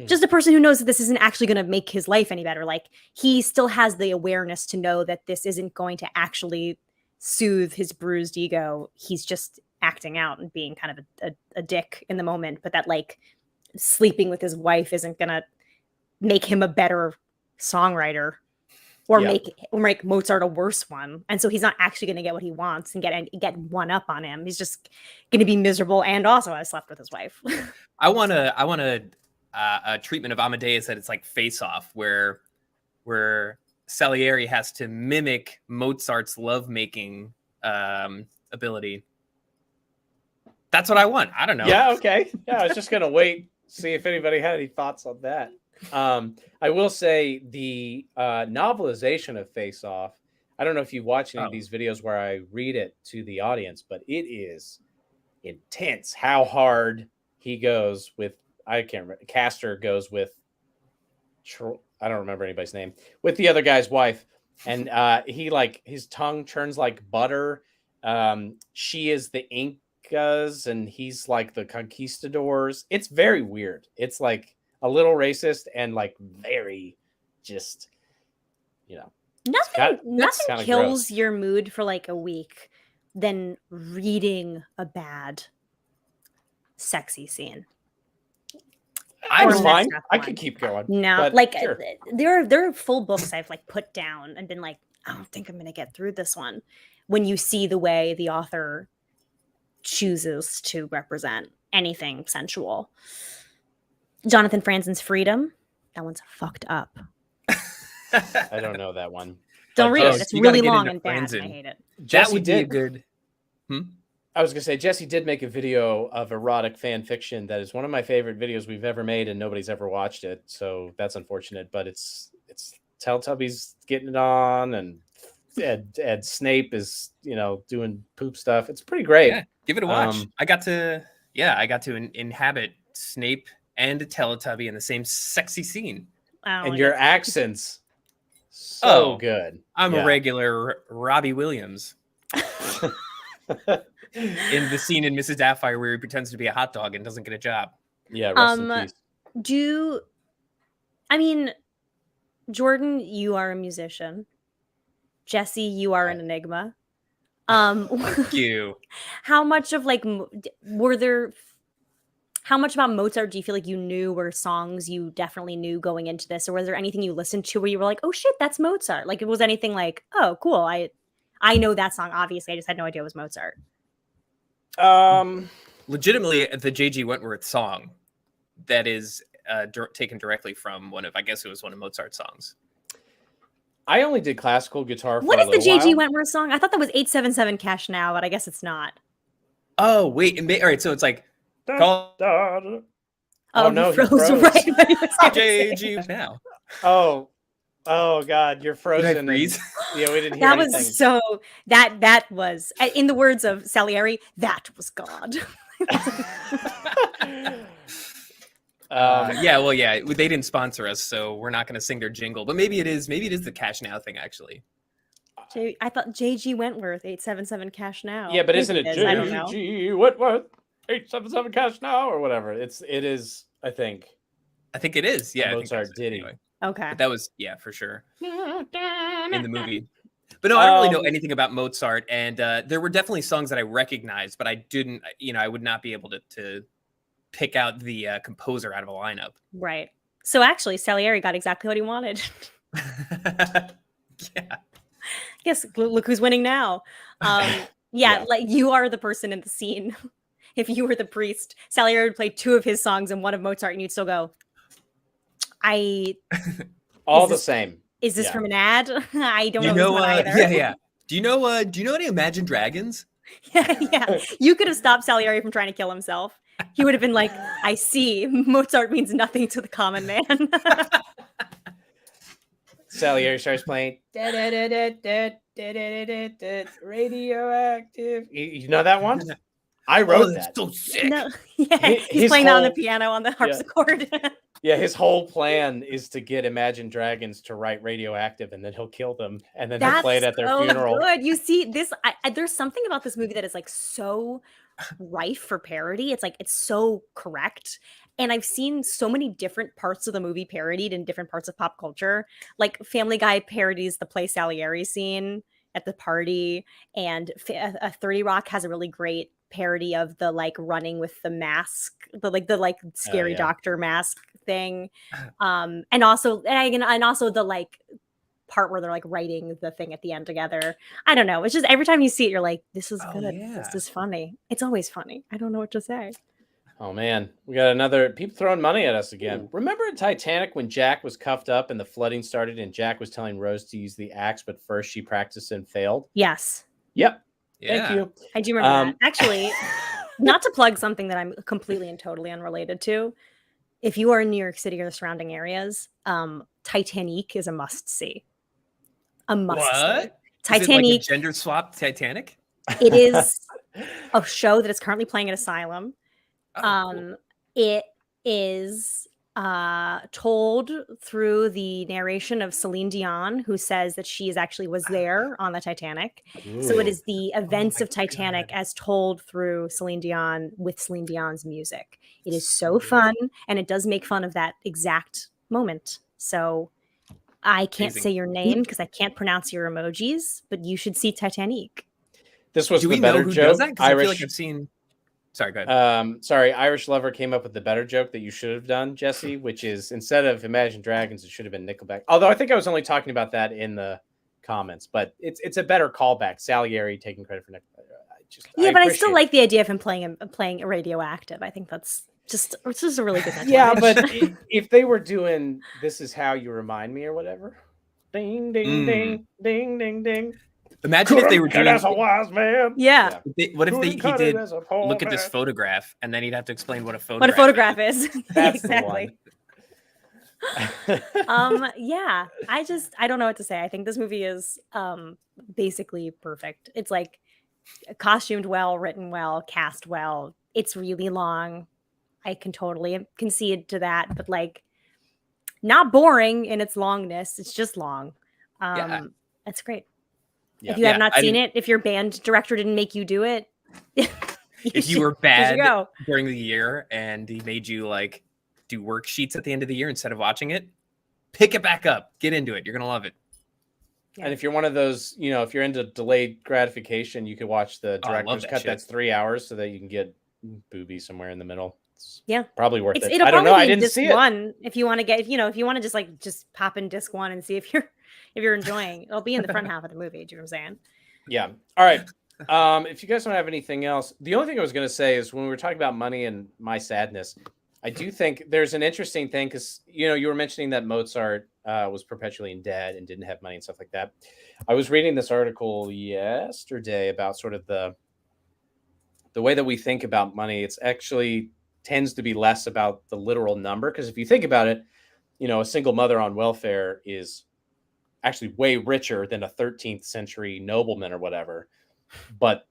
just a person who knows that this isn't actually going to make his life any better. Like he still has the awareness to know that this isn't going to actually soothe his bruised ego. He's just acting out and being kind of a dick in the moment, but that like sleeping with his wife isn't gonna make him a better songwriter or make Mozart a worse one. And so he's not actually gonna get what he wants and get one up on him. He's just gonna be miserable and also have slept with his wife. I want a treatment of Amadeus that it's like Face Off, where Salieri has to mimic Mozart's lovemaking ability. That's what I want. I don't know. Yeah, okay. Yeah, I was just gonna wait, see if anybody had any thoughts on that. I will say the novelization of Face Off. I don't know if you watch any of these videos where I read it to the audience, but it is intense how hard he goes with. I can't remember. Castor goes with. I don't remember anybody's name, with the other guy's wife, and he like his tongue turns like butter. She is the Incas and he's like the conquistadors. It's very weird. It's like a little racist and like very just, nothing kills gross. your mood for like a week than reading a bad sexy scene. I'm fine. I could keep going. No, like sure. there are full books I've like put down and been like, I don't think I'm gonna get through this one. When you see the way the author chooses to represent anything sensual. Jonathan Franzen's Freedom, that one's fucked up. I don't know that one. Don't read it. It's really long and bad. And I hate it. That would be a good. I was gonna say Jesse did make a video of erotic fan fiction that is one of my favorite videos we've ever made, and nobody's ever watched it. So that's unfortunate. But it's Teletubbies getting it on, and Ed Snape is doing poop stuff. It's pretty great. Yeah, give it a watch. I got to inhabit Snape and a Teletubby in the same sexy scene. And your accents so good. I'm a regular Robbie Williams. In the scene in Mrs. Doubtfire where he pretends to be a hot dog and doesn't get a job. Yeah, rest in peace. Jordan, you are a musician. Jesse, you are an enigma. Thank you. How much of how much about Mozart do you feel like you knew were songs you definitely knew going into this? Or was there anything you listened to where you were like, oh shit, that's Mozart? Like, it was anything like, oh, cool. I know that song, obviously. I just had no idea it was Mozart. Legitimately, the J.G. Wentworth song that is taken directly from one of Mozart's songs. I only did classical guitar for What a is the little J.G. while. Wentworth song? I thought that was 877 Cash Now, but I guess it's not. Oh, wait. All right, so it's like... Oh, no, he froze. Right. J.G. now. Oh, God, you're frozen. Did I freeze? Yeah, we didn't hear that anything. Was so... That was, in the words of Salieri, that was God. They didn't sponsor us, so we're not going to sing their jingle. But maybe it is the Cash Now thing, actually. I thought J.G. Wentworth, 877 Cash Now. Yeah, but isn't it J.G. Wentworth, 877 Cash Now, or whatever? It is. I think it is. Yeah, Mozart ditty. Anyway. Okay, but that was for sure in the movie. But no, I don't really know anything about Mozart, and there were definitely songs that I recognized, but I didn't. I would not be able to pick out the composer out of a lineup. Right. So actually, Salieri got exactly what he wanted. Yeah. Yes. Look who's winning now. Like you are the person in the scene. If you were the priest, Salieri would play two of his songs and one of Mozart, and you'd still go, all the same. Is this from an ad? I don't know this one either. Yeah. Do you know any Imagine Dragons? Yeah. You could have stopped Salieri from trying to kill himself. He would have been like, I see, Mozart means nothing to the common man. Salieri starts playing radioactive. You know that one? I wrote that's that. so sick. No, yeah, he's His playing that on the whole- piano on the harpsichord. Yeah, his whole plan is to get Imagine Dragons to write Radioactive, and then he'll kill them, and then he'll That's play it at their so funeral. good. You see, this there's something about this movie that is like so rife for parody. It's like it's so correct. And I've seen so many different parts of the movie parodied in different parts of pop culture. Like Family Guy parodies the Play Salieri scene at the party, and 30 Rock has a really great parody of the like running with the mask, the scary yeah. doctor mask thing. And also the like part where they're like writing the thing at the end together. I don't know. It's just every time you see it, you're like, this is good. Yeah. This is funny. It's always funny. I don't know what to say. Oh man, we got another people throwing money at us again. Remember in Titanic when Jack was cuffed up and the flooding started and Jack was telling Rose to use the axe, but first she practiced and failed? Yes. Yep. Yeah. Thank you. I do remember that. Actually, not to plug something that I'm completely and totally unrelated to. If you are in New York City or the surrounding areas, Titanic is a must see. A must see. What? Titanic. Is it like a gender swap Titanic? It is a show that is currently playing at Asylum. Oh, cool. It is told through the narration of Celine Dion, who says that she was there on the Titanic. So it is the events my of Titanic God. as told through Celine Dion with Celine Dion's music. It is so fun, and it does make fun of that exact moment. So I can't Amazing. say your name because I can't pronounce your emojis, but you should see Titanic. This was Do the we know better who joke. does that? Because I feel like I've seen. Sorry, go ahead. Sorry, Irish Lover came up with the better joke that you should have done, Jesse, which is instead of Imagine Dragons, it should have been Nickelback. Although I think I was only talking about that in the comments, but it's a better callback. Salieri taking credit for Nickelback. But I still like the idea of him playing a Radioactive. I think it's just a really good message. Yeah, but if they were doing "This Is How You Remind Me" or whatever, ding ding ding ding ding ding. Imagine if they were doing as a wise man. Yeah. What if he did look at this man. photograph and then he'd have to explain what a photograph What a photograph is. That's exactly. the one. Yeah. I don't know what to say. I think this movie is basically perfect. It's like costumed well, written well, cast well. It's really long. I can totally concede to that, but like not boring in its longness. It's just long. That's great. Yeah. If you have not seen it, if your band director didn't make you do it, if you were bad go. during the year and he made you like do worksheets at the end of the year instead of watching it, pick it back up, get into it. You're gonna love it. Yeah. And if you're one of those, if you're into delayed gratification, you could watch the I love director's that cut. shit. That's 3 hours, so that you can get boobies somewhere in the middle. It's Yeah. probably worth it. It'll I don't know. probably I be didn't disc see it. one if you want to get if you want to just pop in disc one and see if you're enjoying. It'll be in the front half of the movie. Do you know what I'm saying? Yeah. All right. If you guys don't have anything else, the only thing I was going to say is when we were talking about money and my sadness, I do think there's an interesting thing because, you were mentioning that Mozart was perpetually in debt and didn't have money and stuff like that. I was reading this article yesterday about sort of the way that we think about money. It's actually tends to be less about the literal number. Because if you think about it, a single mother on welfare is actually way richer than a 13th century nobleman or whatever. But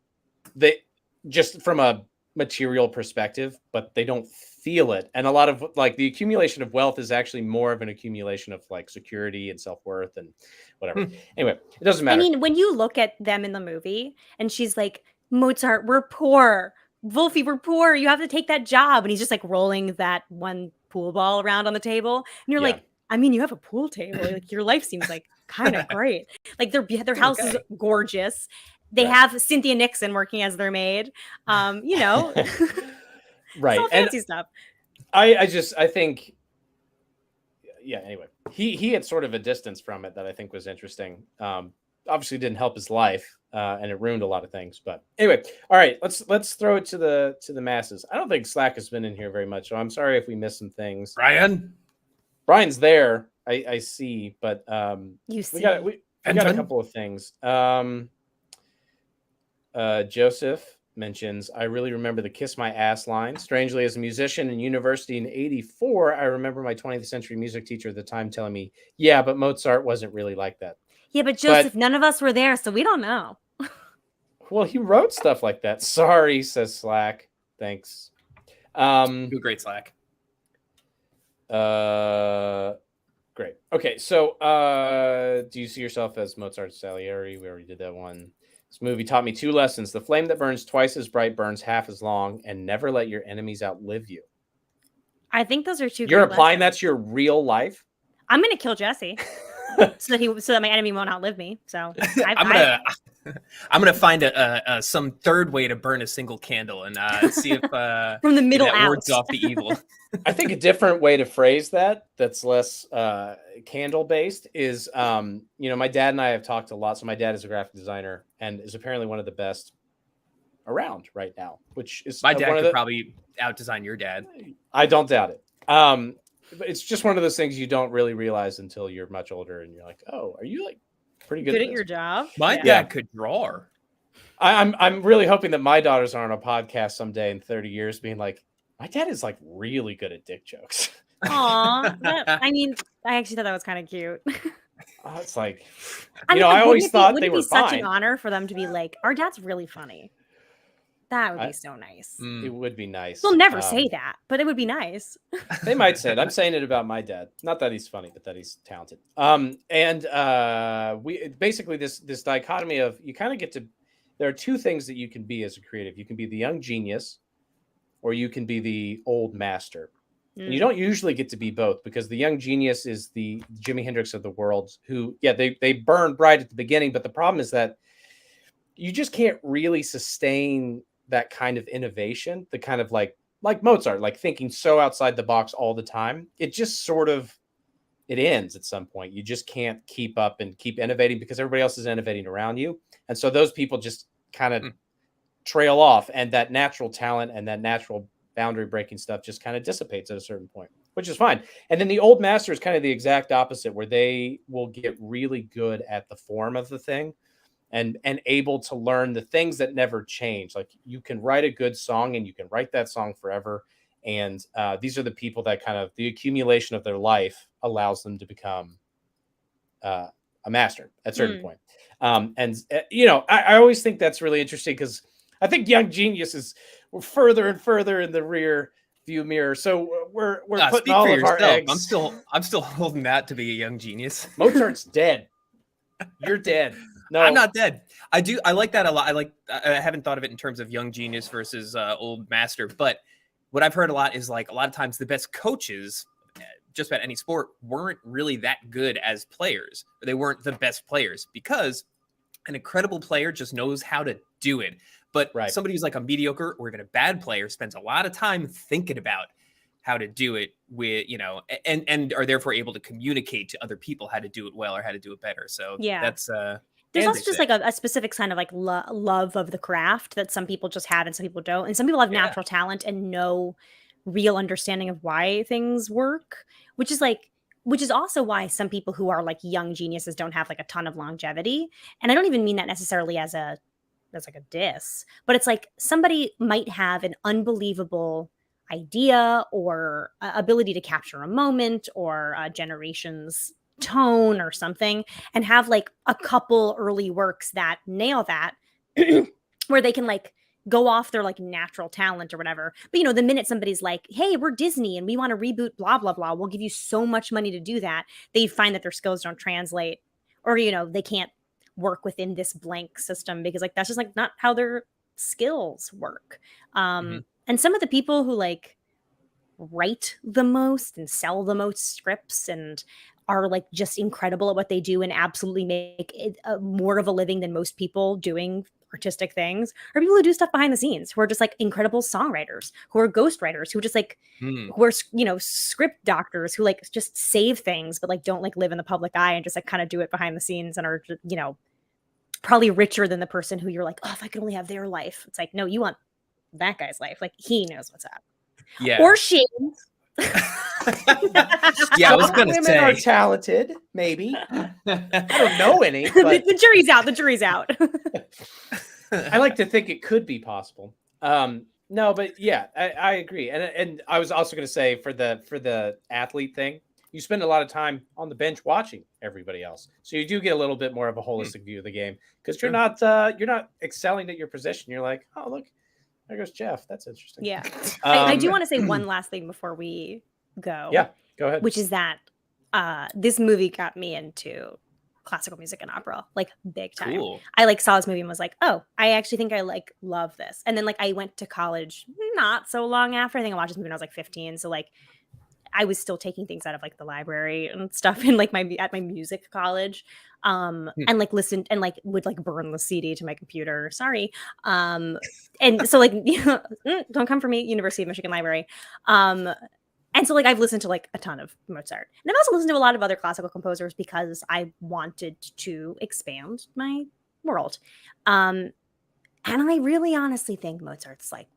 they just from a material perspective, but they don't feel it. And a lot of like the accumulation of wealth is actually more of an accumulation of like security and self-worth and whatever. Anyway, it doesn't matter. I mean, when you look at them in the movie and she's like, Mozart, we're poor. Wolfie, we're poor. You have to take that job. And he's just like rolling that one pool ball around on the table. And you're like, I mean, you have a pool table. Like your life seems like kind of great. Like their house is gorgeous. They have Cynthia Nixon working as their maid. Right. It's all fancy stuff. I think, anyway, he had sort of a distance from it that I think was interesting. Obviously didn't help his life and it ruined a lot of things. But anyway, all right, let's throw it to the masses. I don't think Slack has been in here very much, so I'm sorry if we missed some things. Brian's there, I see, but you see, we got a couple of things. Joseph mentions, I really remember the kiss my ass line. Strangely, as a musician in university in 84, I remember my 20th century music teacher at the time telling me, yeah, but Mozart wasn't really like that. Yeah, but Joseph, none of us were there, so we don't know. Well, he wrote stuff like that. Sorry, says Slack. Thanks. Do great, Slack. Great. Okay, so do you see yourself as Mozart Salieri? We already did that one. This movie taught me 2 lessons. The flame that burns twice as bright burns half as long, and never let your enemies outlive you. I think those are 2 You're great applying that lessons. to your real life? I'm gonna kill Jesse so that my enemy won't outlive me. So I'm gonna find some third way to burn a single candle and see if from the middle that out. wards off the evil. I think a different way to phrase that's less candle based is, my dad and I have talked a lot. So my dad is a graphic designer and is apparently one of the best around right now, which is My dad could probably out-design your dad. I don't doubt it. But it's just one of those things you don't really realize until you're much older and you're like, oh, are you like pretty good at your job? My dad could draw. I'm really hoping that my daughters are on a podcast someday in 30 years being like, my dad is like really good at dick jokes. Aw, I mean, I actually thought that was kind of cute. It's like, I always thought they were Wouldn't it be such fine. an honor for them to be like, our dad's really funny? That would be so nice. It would be nice. They'll never say that, but it would be nice. They might say it. I'm saying it about my dad. Not that he's funny, but that he's talented. We basically this dichotomy of you kind of get to. There are 2 things that you can be as a creative. You can be the young genius, or you can be the old master. And you don't usually get to be both because the young genius is the Jimi Hendrix of the world. Who, they burn bright at the beginning, but the problem is that you just can't really sustain that kind of innovation, the kind of like Mozart, like thinking so outside the box all the time. It just sort of, it ends at some point. You just can't keep up and keep innovating because everybody else is innovating around you. And so those people just kind of trail off, and that natural talent and that natural boundary breaking stuff just kind of dissipates at a certain point, which is fine. And then the old master is kind of the exact opposite, where they will get really good at the form of the thing and able to learn the things that never change. Like you can write a good song and you can write that song forever. And these are the people that kind of the accumulation of their life allows them to become a master at a certain point. I always think that's really interesting because I think young geniuses were further and further in the rear view mirror. So we're putting all of our eggs. I'm still holding that to be a young genius. Mozart's dead. You're dead. No, I'm not dead. I like that a lot. I haven't thought of it in terms of young genius versus old master, but what I've heard a lot is like a lot of times the best coaches, just about any sport, weren't really that good as players. They weren't the best players because an incredible player just knows how to do it. But somebody who's like a mediocre or even a bad player spends a lot of time thinking about how to do it with, and are therefore able to communicate to other people how to do it well or how to do it better. So that's there's also just like a specific kind of like love of the craft that some people just have and some people don't. And some people have natural talent and no real understanding of why things work, which is also why some people who are like young geniuses don't have like a ton of longevity. And I don't even mean that necessarily as like a diss, but it's like somebody might have an unbelievable idea or ability to capture a moment or a generation's tone or something, and have like a couple early works that nail that where they can like go off their like natural talent or whatever. But the minute somebody's like, hey, we're Disney and we want to reboot blah blah blah, we'll give you so much money to do that, they find that their skills don't translate, or they can't work within this blank system because like that's just like not how their skills work. And some of the people who like write the most and sell the most scripts and are like just incredible at what they do and absolutely make it more of a living than most people doing artistic things, are people who do stuff behind the scenes, who are just like incredible songwriters, who are ghostwriters, who just like who are script doctors, who like just save things but like don't like live in the public eye and just like kind of do it behind the scenes and are probably richer than the person who you're like, oh, if I could only have their life. It's like, no, you want that guy's life. Like he knows what's up. Yeah. Or she. Yeah, I was gonna women say are talented, maybe. I don't know any. But the jury's out. The jury's out. I like to think it could be possible. No, but yeah, I agree. And I was also going to say for the athlete thing, you spend a lot of time on the bench watching everybody else. So you do get a little bit more of a holistic view of the game because you're not excelling at your position. You're like, oh, look, there goes Jeff. That's interesting. Yeah. I do want to say one last thing before we go. Yeah, go ahead. Which is that this movie got me into classical music and opera, like big time. Cool. I like saw this movie and was like, oh, I actually think I like love this. And then like I went to college not so long after. I think I watched this movie when I was like 15. So like I was still taking things out of like the library and stuff in like at my music college. And like listened and like would like burn the CD to my computer. Sorry. And so like don't come for me, University of Michigan Library. And so like I've listened to like a ton of Mozart. And I've also listened to a lot of other classical composers because I wanted to expand my world. And I really honestly think Mozart's like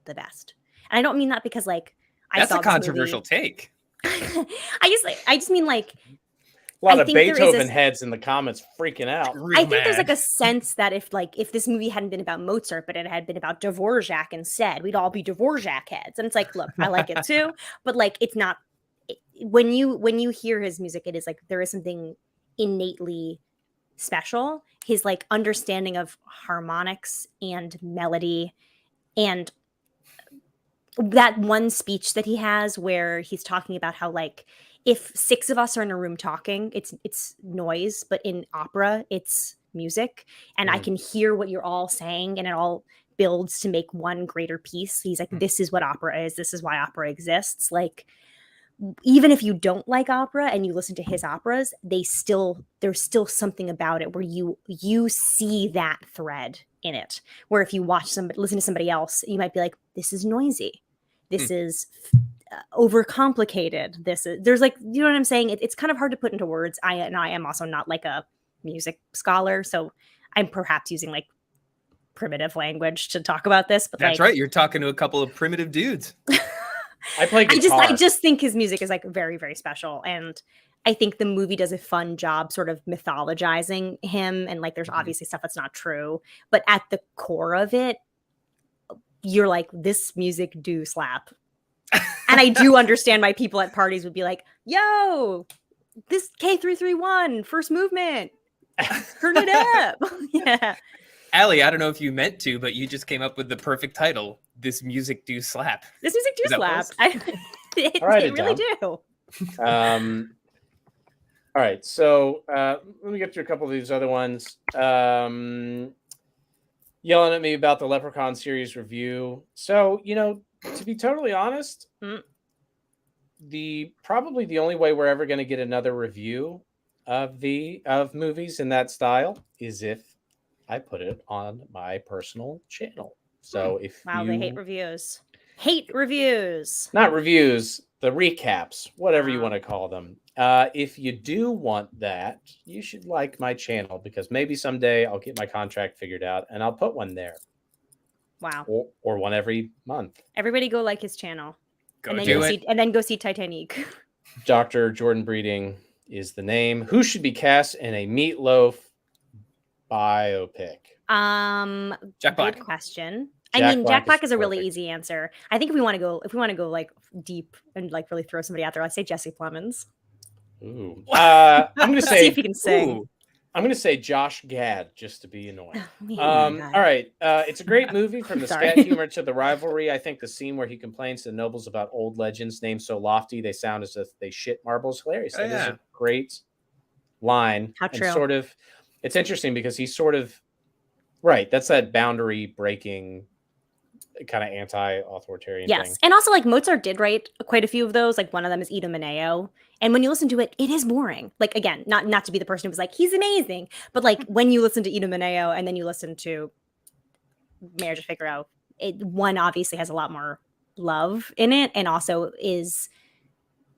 the best. And I don't mean that because like that's a controversial take. I just mean like a lot of Beethoven heads in the comments freaking out. I think there's like a sense that if this movie hadn't been about Mozart, but it had been about Dvorak instead, we'd all be Dvorak heads. And it's like, look, I like it too, but like it's not. When you hear his music, it is like there is something innately special. His like understanding of harmonics and melody, and that one speech that he has where he's talking about how like if 6 of us are in a room talking, it's noise, but in opera it's music, and I can hear what you're all saying, and it all builds to make one greater piece. He's like, this is what opera is, this is why opera exists. Like even if you don't like opera and you listen to his operas, there's still something about it where you see that thread in it, where if you listen to somebody else, you might be like, this is noisy, this is overcomplicated, there's like, you know what I'm saying? It's kind of hard to put into words. I am also not like a music scholar, so I'm perhaps using like primitive language to talk about this, but that's like, right, you're talking to a couple of primitive dudes. I play guitar. I just think his music is like very, very special, and I think the movie does a fun job sort of mythologizing him, and like there's obviously stuff that's not true, but at the core of it, you're like, this music do slap. And I do understand why people at parties would be like, yo, this K331 first movement, turn it up. Yeah. Allie, I don't know if you meant to, but you just came up with the perfect title. This music do slap. This music do slap. It really do. All right, so let me get through a couple of these other ones. Yelling at me about the Leprechaun series review. So, to be totally honest, probably the only way we're ever going to get another review of movies in that style is if I put it on my personal channel. So they hate reviews. Hate reviews. Not reviews, the recaps, whatever you want to call them. If you do want that, you should like my channel, because maybe someday I'll get my contract figured out and I'll put one there. Wow. Or one every month. Everybody go like his channel. And then go see Titanic. Dr. Jordan Breeding is the name. Who should be cast in a Meatloaf biopic? Jack Black. Good question. Jack Black is a really perfect. easy answer. I think if we want to go like deep and like really throw somebody out there, I'd say Jesse Plemons. Ooh. I'm gonna say see if he can sing. Ooh. I'm gonna say Josh Gad just to be annoying. All right. It's a great movie, from the Sorry. scat humor to the rivalry. I think the scene where he complains to the nobles about old legends named so lofty they sound as if they shit marbles, hilarious. That is a great line. How true. And sort of, it's interesting because he's sort of right. That's that boundary breaking kind of anti-authoritarian thing. Yes, and also like Mozart did write quite a few of those. Like one of them is Idomeneo, and when you listen to it, it is boring. Like again, not to be the person who was like, he's amazing, but like when you listen to Idomeneo and then you listen to Marriage of Figaro, one obviously has a lot more love in it, and also is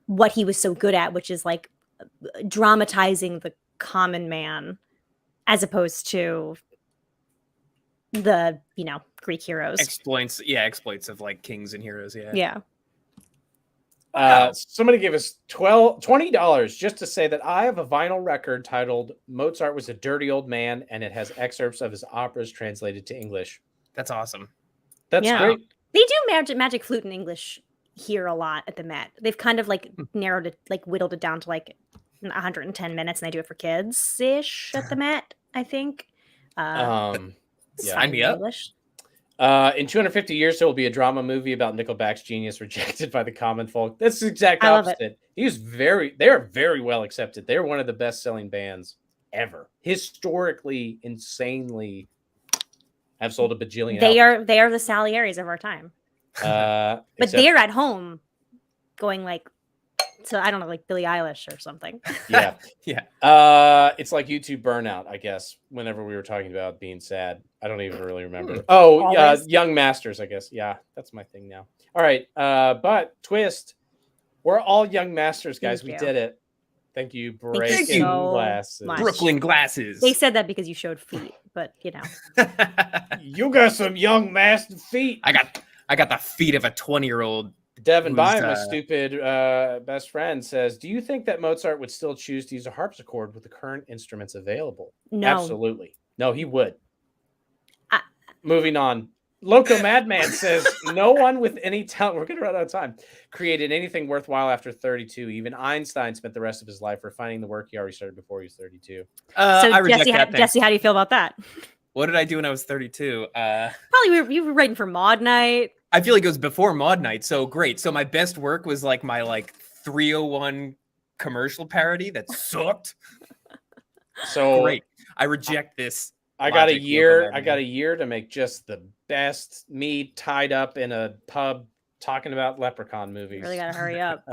what he was so good at, which is like dramatizing the common man as opposed to the Greek heroes. Exploits of like kings and heroes. Yeah. Somebody gave us $20 just to say that I have a vinyl record titled Mozart Was a Dirty Old Man, and it has excerpts of his operas translated to English. That's awesome. That's great. They do magic flute in English hear a lot at the Met. They've kind of like narrowed it, like whittled it down to like 110 minutes, and they do it for kids ish at the Met, I think. It's Sign fine me in up. English. In 250 years, there will be a drama movie about Nickelback's genius rejected by the common folk. That's the exact I love it. opposite. They are very well accepted. They're one of the best-selling bands ever. Historically, insanely have sold a bajillion They albums. are the Salieri's of our time. But But they're at home going like to, I don't know, like Billie Eilish or something. yeah. Yeah. It's like YouTube burnout, I guess, whenever we were talking about being sad. I don't even really remember. Oh, yeah, Always. Young Masters, I guess. Yeah, that's my thing now. All right. But twist. We're all Young Masters, guys. Thank We you. did it. Thank you, Thank Breaking you so Glasses. much. Brooklyn glasses. They said that because you showed feet, but you know. You got some Young Master feet. I got the feet of a 20-year-old. Devin Who's, Bynum, a stupid best friend, says, do you think that Mozart would still choose to use a harpsichord with the current instruments available? No. Absolutely. No, he would. I- Moving on. Loco Madman says, no one with any talent, we're going to run out of time, created anything worthwhile after 32. Even Einstein spent the rest of his life refining the work he already started before he was 32. So I reject that thing. Jesse, how do you feel about that? What did I do when I was 32? Probably you were writing for Maud Night. I feel like it was before Maud Night, so great. So my best work was like my 301 commercial parody that sucked. So Great. I reject this. I got a logic, year. Loco I got a Madman. year to make just the best me tied up in a pub talking about Leprechaun movies. You really got to hurry up.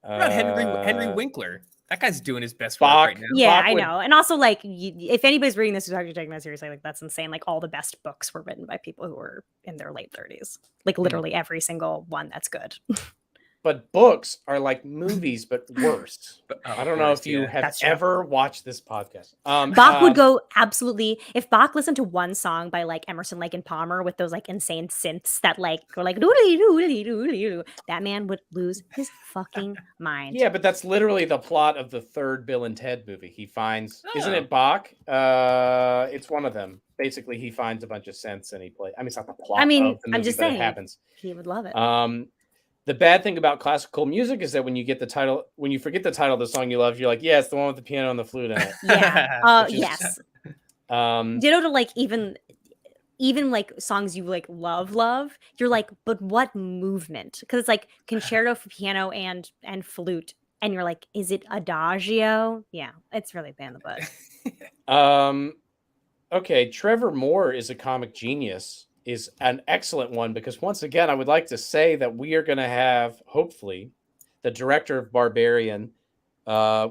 What about Henry Winkler? That guy's doing his best Bach. work right now. Yeah, Bach I would- know. And also, like, if anybody's reading this who's actually taking that seriously, like, that's insane. Like, all the best books were written by people who were in their late 30s. Like, literally every single one that's good. But books are like movies, but worse. I don't know if you have That's true. ever watched this podcast. Bach would go absolutely. If Bach listened to one song by like Emerson, Lake and Palmer with those like insane synths that like go like doodly doodly doodly doo, that man would lose his fucking mind. Yeah, but that's literally the plot of the third Bill and Ted movie. He finds, isn't Oh. it Bach? It's one of them. Basically, he finds a bunch of synths and he plays. I mean, it's not the plot. I mean, of the movie, I'm just but saying. it happens. He would love it. The bad thing about classical music is that when you get the title, when you forget the title of the song you love, you're like, yeah, it's the one with the piano and the flute in it. Yeah. which is- Yes. Um, Ditto to like even like songs you like love. You're like, but what movement? Because it's like concerto for piano and flute, and you're like, is it adagio? Yeah, it's really a pain in the butt. Okay, Trevor Moore is a comic genius. Is an excellent one because once again, I would like to say that we are going to have, hopefully, the director of Barbarian,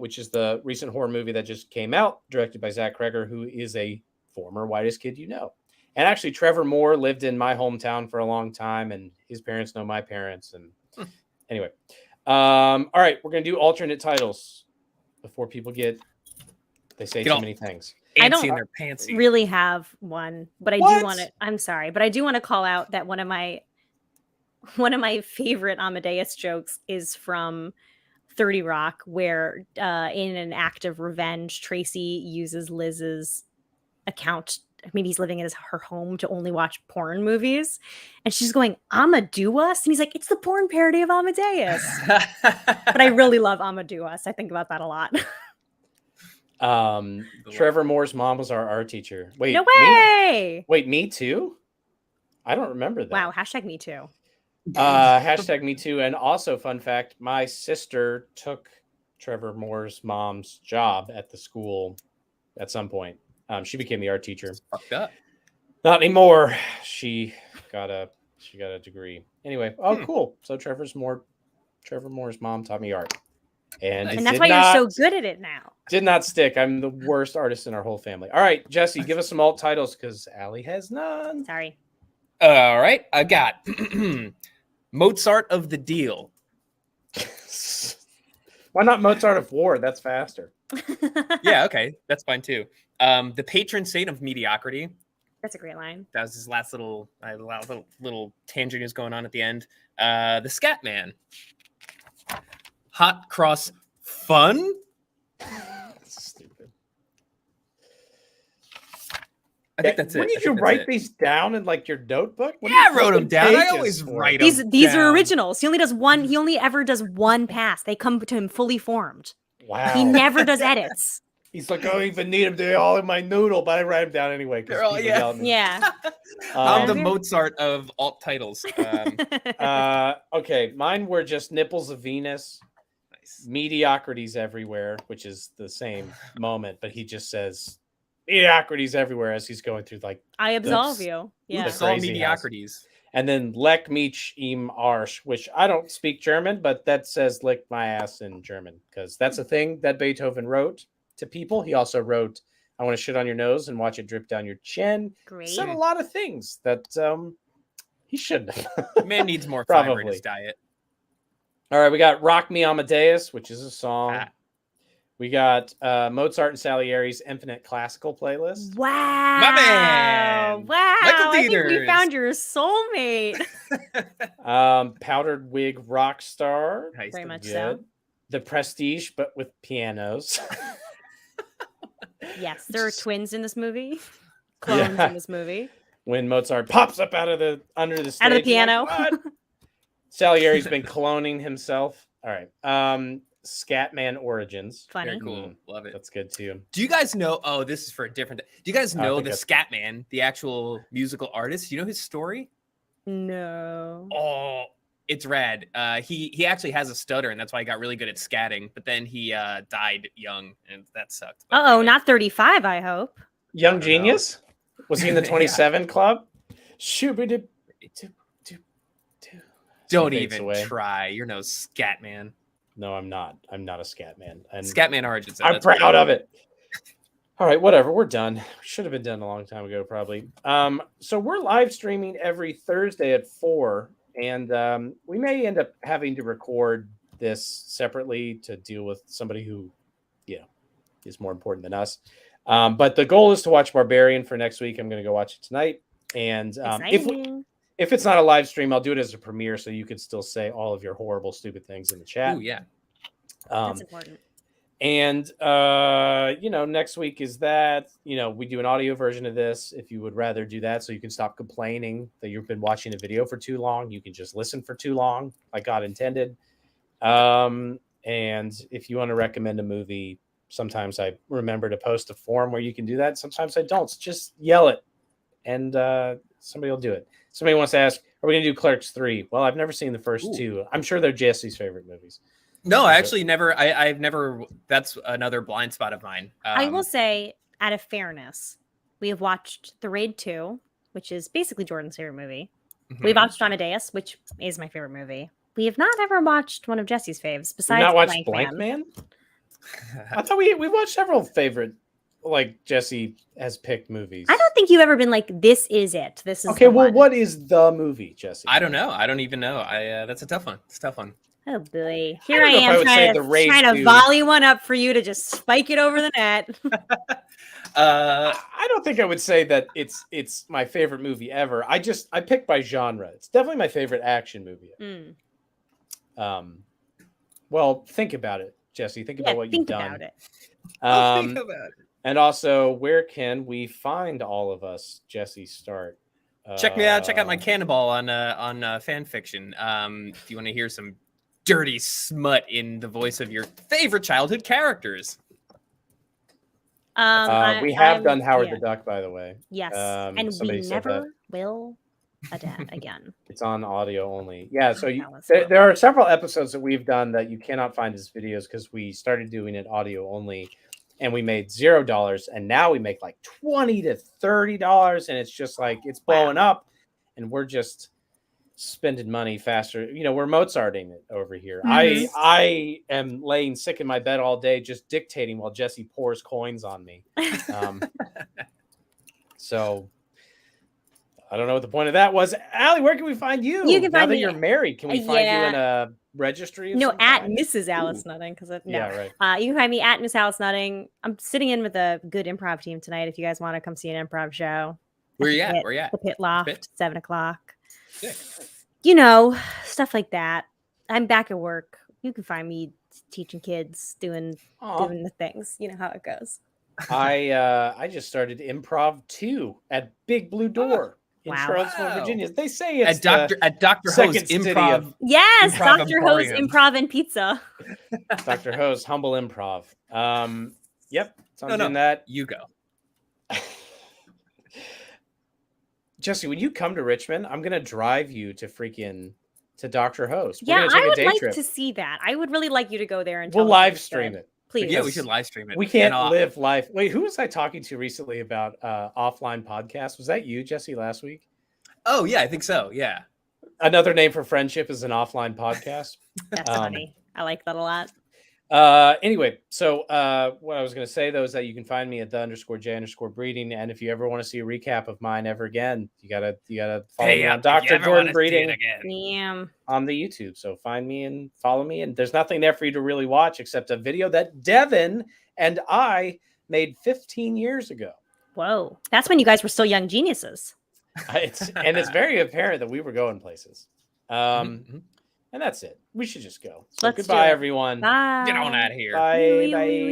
which is the recent horror movie that just came out, directed by Zach Kreger, who is a former Whitest Kid You Know. And actually, Trevor Moore lived in my hometown for a long time, and his parents know my parents. And anyway, all right, we're going to do alternate titles before people they say too many things. I don't Antsy in their pantsy. really have one, but I What? do want to. I'm sorry, but I do want to call out that one of my favorite Amadeus jokes is from 30 Rock, where in an act of revenge, Tracy uses Liz's account. Maybe he's living in her home to only watch porn movies, and she's going, Amadeus, and he's like, it's the porn parody of Amadeus. But I really love Amadeus. I think about that a lot. Trevor Moore's mom was our art teacher. Wait, No way! me too? I don't remember that. Wow, hashtag me too. Hashtag me too. And also, fun fact, my sister took Trevor Moore's mom's job at the school at some point. She became the art teacher. Fucked up. Not anymore. She got a degree. Anyway, cool. So Trevor Moore's mom taught me art. And, And that's why you're so good at it now. Did not stick. I'm the worst artist in our whole family. All right, Jesse, give us some alt titles because Allie has none. Sorry. All right, I got Mozart of the Deal. Why not Mozart of War? That's faster. Yeah, okay, that's fine too. The patron saint of mediocrity. That's a great line. That was his last little tangent is going on at the end. The Scat Man. Hot cross fun. That's stupid. I think that's it. Wouldn't I you think that's write it. these down in like your notebook? What are Yeah, you I wrote them flipping down. I pages always for? write them. These are down. originals. He only does one. He only ever does one pass. They come to him fully formed. Wow. He never does edits. He's like, I don't even need them. They're all in my noodle, but I write them down anyway. They're all- People yeah. yell at me. Yeah. I'm the Yeah. Mozart of alt titles. Okay, mine were just Nipples of Venus, Nice. Mediocrities Everywhere, which is the same moment, but he just says mediocrities everywhere as he's going through like, I absolve Oops. you. Yeah. Yeah. Oops. All Crazy mediocrities. and then Leck mich im Arsch, which I don't speak German, but that says lick my ass in German because that's a thing that Beethoven wrote to people. He also wrote, I want to shit on your nose and watch it drip down your chin. Great. He said a lot of things that he shouldn't have. Man needs more fiber in Probably. his diet. All right, we got Rock Me Amadeus, which is a song. Ah. We got Mozart and Salieri's Infinite Classical playlist. Wow. My man. Wow. Michael I think we Dieters. found your soulmate. Powdered Wig Rock Star. Nice. Very much Good. so. The Prestige, but with pianos. Yes, there are twins in this movie. Clones Yeah. in this movie. When Mozart pops up out of the under the stage. Out of the you're piano. like, "What?" Salieri's been cloning himself. All right. Scatman Origins. Funny. Very cool. Love it. That's good too. Do you guys know? Oh, this is for a different. Do you guys I know think the that's- Scatman, the actual musical artist? Do you know his story? No. Oh, it's rad. He actually has a stutter, and that's why he got really good at scatting. But then he died young, and that sucked. But Uh-oh, anyway. not 35, I hope. Young don't know. Genius? Was he in the Yeah. 27 club? Shoo-ba-doo. Don't Fades even away. try. You're no Scatman. No, I'm not. I'm not a scat man. And Scatman Origins. though, I'm that's proud pretty of it. All right, whatever. We're done. We should have been done a long time ago, probably. So we're live streaming every Thursday at 4, and we may end up having to record this separately to deal with somebody who, is more important than us. But the goal is to watch Barbarian for next week. I'm going to go watch it tonight, and Exciting. if it's not a live stream, I'll do it as a premiere, so you can still say all of your horrible, stupid things in the chat. Ooh, yeah. That's important. And next week is that, we do an audio version of this. If you would rather do that, so you can stop complaining that you've been watching a video for too long, you can just listen for too long, like God intended. And if you want to recommend a movie, sometimes I remember to post a form where you can do that. Sometimes I don't. So just yell it, and somebody will do it. Somebody wants to ask, are we going to do Clerks 3? Well, I've never seen the first two. I'm sure they're Jesse's favorite movies. No, I actually never. I've never. That's another blind spot of mine. I will say, out of fairness, we have watched The Raid 2, which is basically Jordan's favorite movie. Mhm. We've watched Amadeus, which is my favorite movie. We have not ever watched one of Jesse's faves, We've besides not watched Blank Man. Man? I thought we watched several favorite, like Jesse has picked movies. I don't think you've ever been like, this is it. This is Okay, the well, one. what is the movie, Jesse? I don't know. I don't even know. That's a tough one. It's a tough one. Oh boy. Here don't I know if I am would say trying The to, Raid trying to 2. volley one up for you to just spike it over the net. I don't think I would say that it's my favorite movie ever. I pick by genre. It's definitely my favorite action movie. Mm. Well, think about it, Jesse. Think about Yeah, what you've think done. about it. I'll think about it. And also, where can we find all of us? Jesse, start. Check me out. Check out my Cannonball on fan fiction. If you want to hear some dirty smut in the voice of your favorite childhood characters. We have done Howard the Duck, by the way. Yes, and and we somebody said that. never will again. It's on audio only. Yeah, so That was there are several episodes that we've done that you cannot find as videos because we started doing it audio only, and we made $0, and now we make like $20 to $30, and it's just like it's blowing up, and we're just spending money faster. We're Mozarting it over here. Mhm. I am laying sick in my bed all day just dictating while Jesse pours coins on me. So I don't know what the point of that was. Allie, where can we find you? You can now find that me- you're married, can we find yeah. you in a registry? Of No, some at kind? Mrs. Alice Nutting, because no. Yeah, right. You can find me at Miss Alice Nutting. I'm sitting in with a good improv team tonight. If you guys want to come see an improv show, Where you at at? the Where you at? Pit Loft, Pit? 7:00. Sick. Stuff like that. I'm back at work. You can find me teaching kids, doing Aw. the things. You know how it goes. I just started improv 2 at Big Blue Door in Wow. Charlottesville, Wow. Virginia. They say it's At Dr. Ho's second city improv. of- Yes, Improv Dr. Ho's Emporium. Improv and Pizza. Dr. Ho's Humble Improv. Yep. So I'm No, doing that. You go. Jesse, when you come to Richmond, I'm gonna drive you to Dr. Ho's. We're Yeah, gonna take I a would day like trip. to see that. I would really like you to go there and We'll tell us live it's stream good. it. Please. Yeah, we Because should live stream it. We can't And, live life. Wait, who was I talking to recently about offline podcasts? Was that you, Jesse, last week? Oh yeah, I think so. Yeah. Another name for friendship is an offline podcast. That's Um, funny. I like that a lot. Anyway, so what I was going to say, though, is that you can find me at _J_breeding. And if you ever want to see a recap of mine ever again, you gotta follow me on Dr. Jordan Breeding Damn. on the YouTube. So find me and follow me. And there's nothing there for you to really watch except a video that Devin and I made 15 years ago. Whoa. That's when you guys were still young geniuses. It's very apparent that we were going places. Mhm. And that's it. We should just go. So Let's do goodbye, it. everyone. Bye. Get on out of here. Bye. Wee, wee, Bye. wee.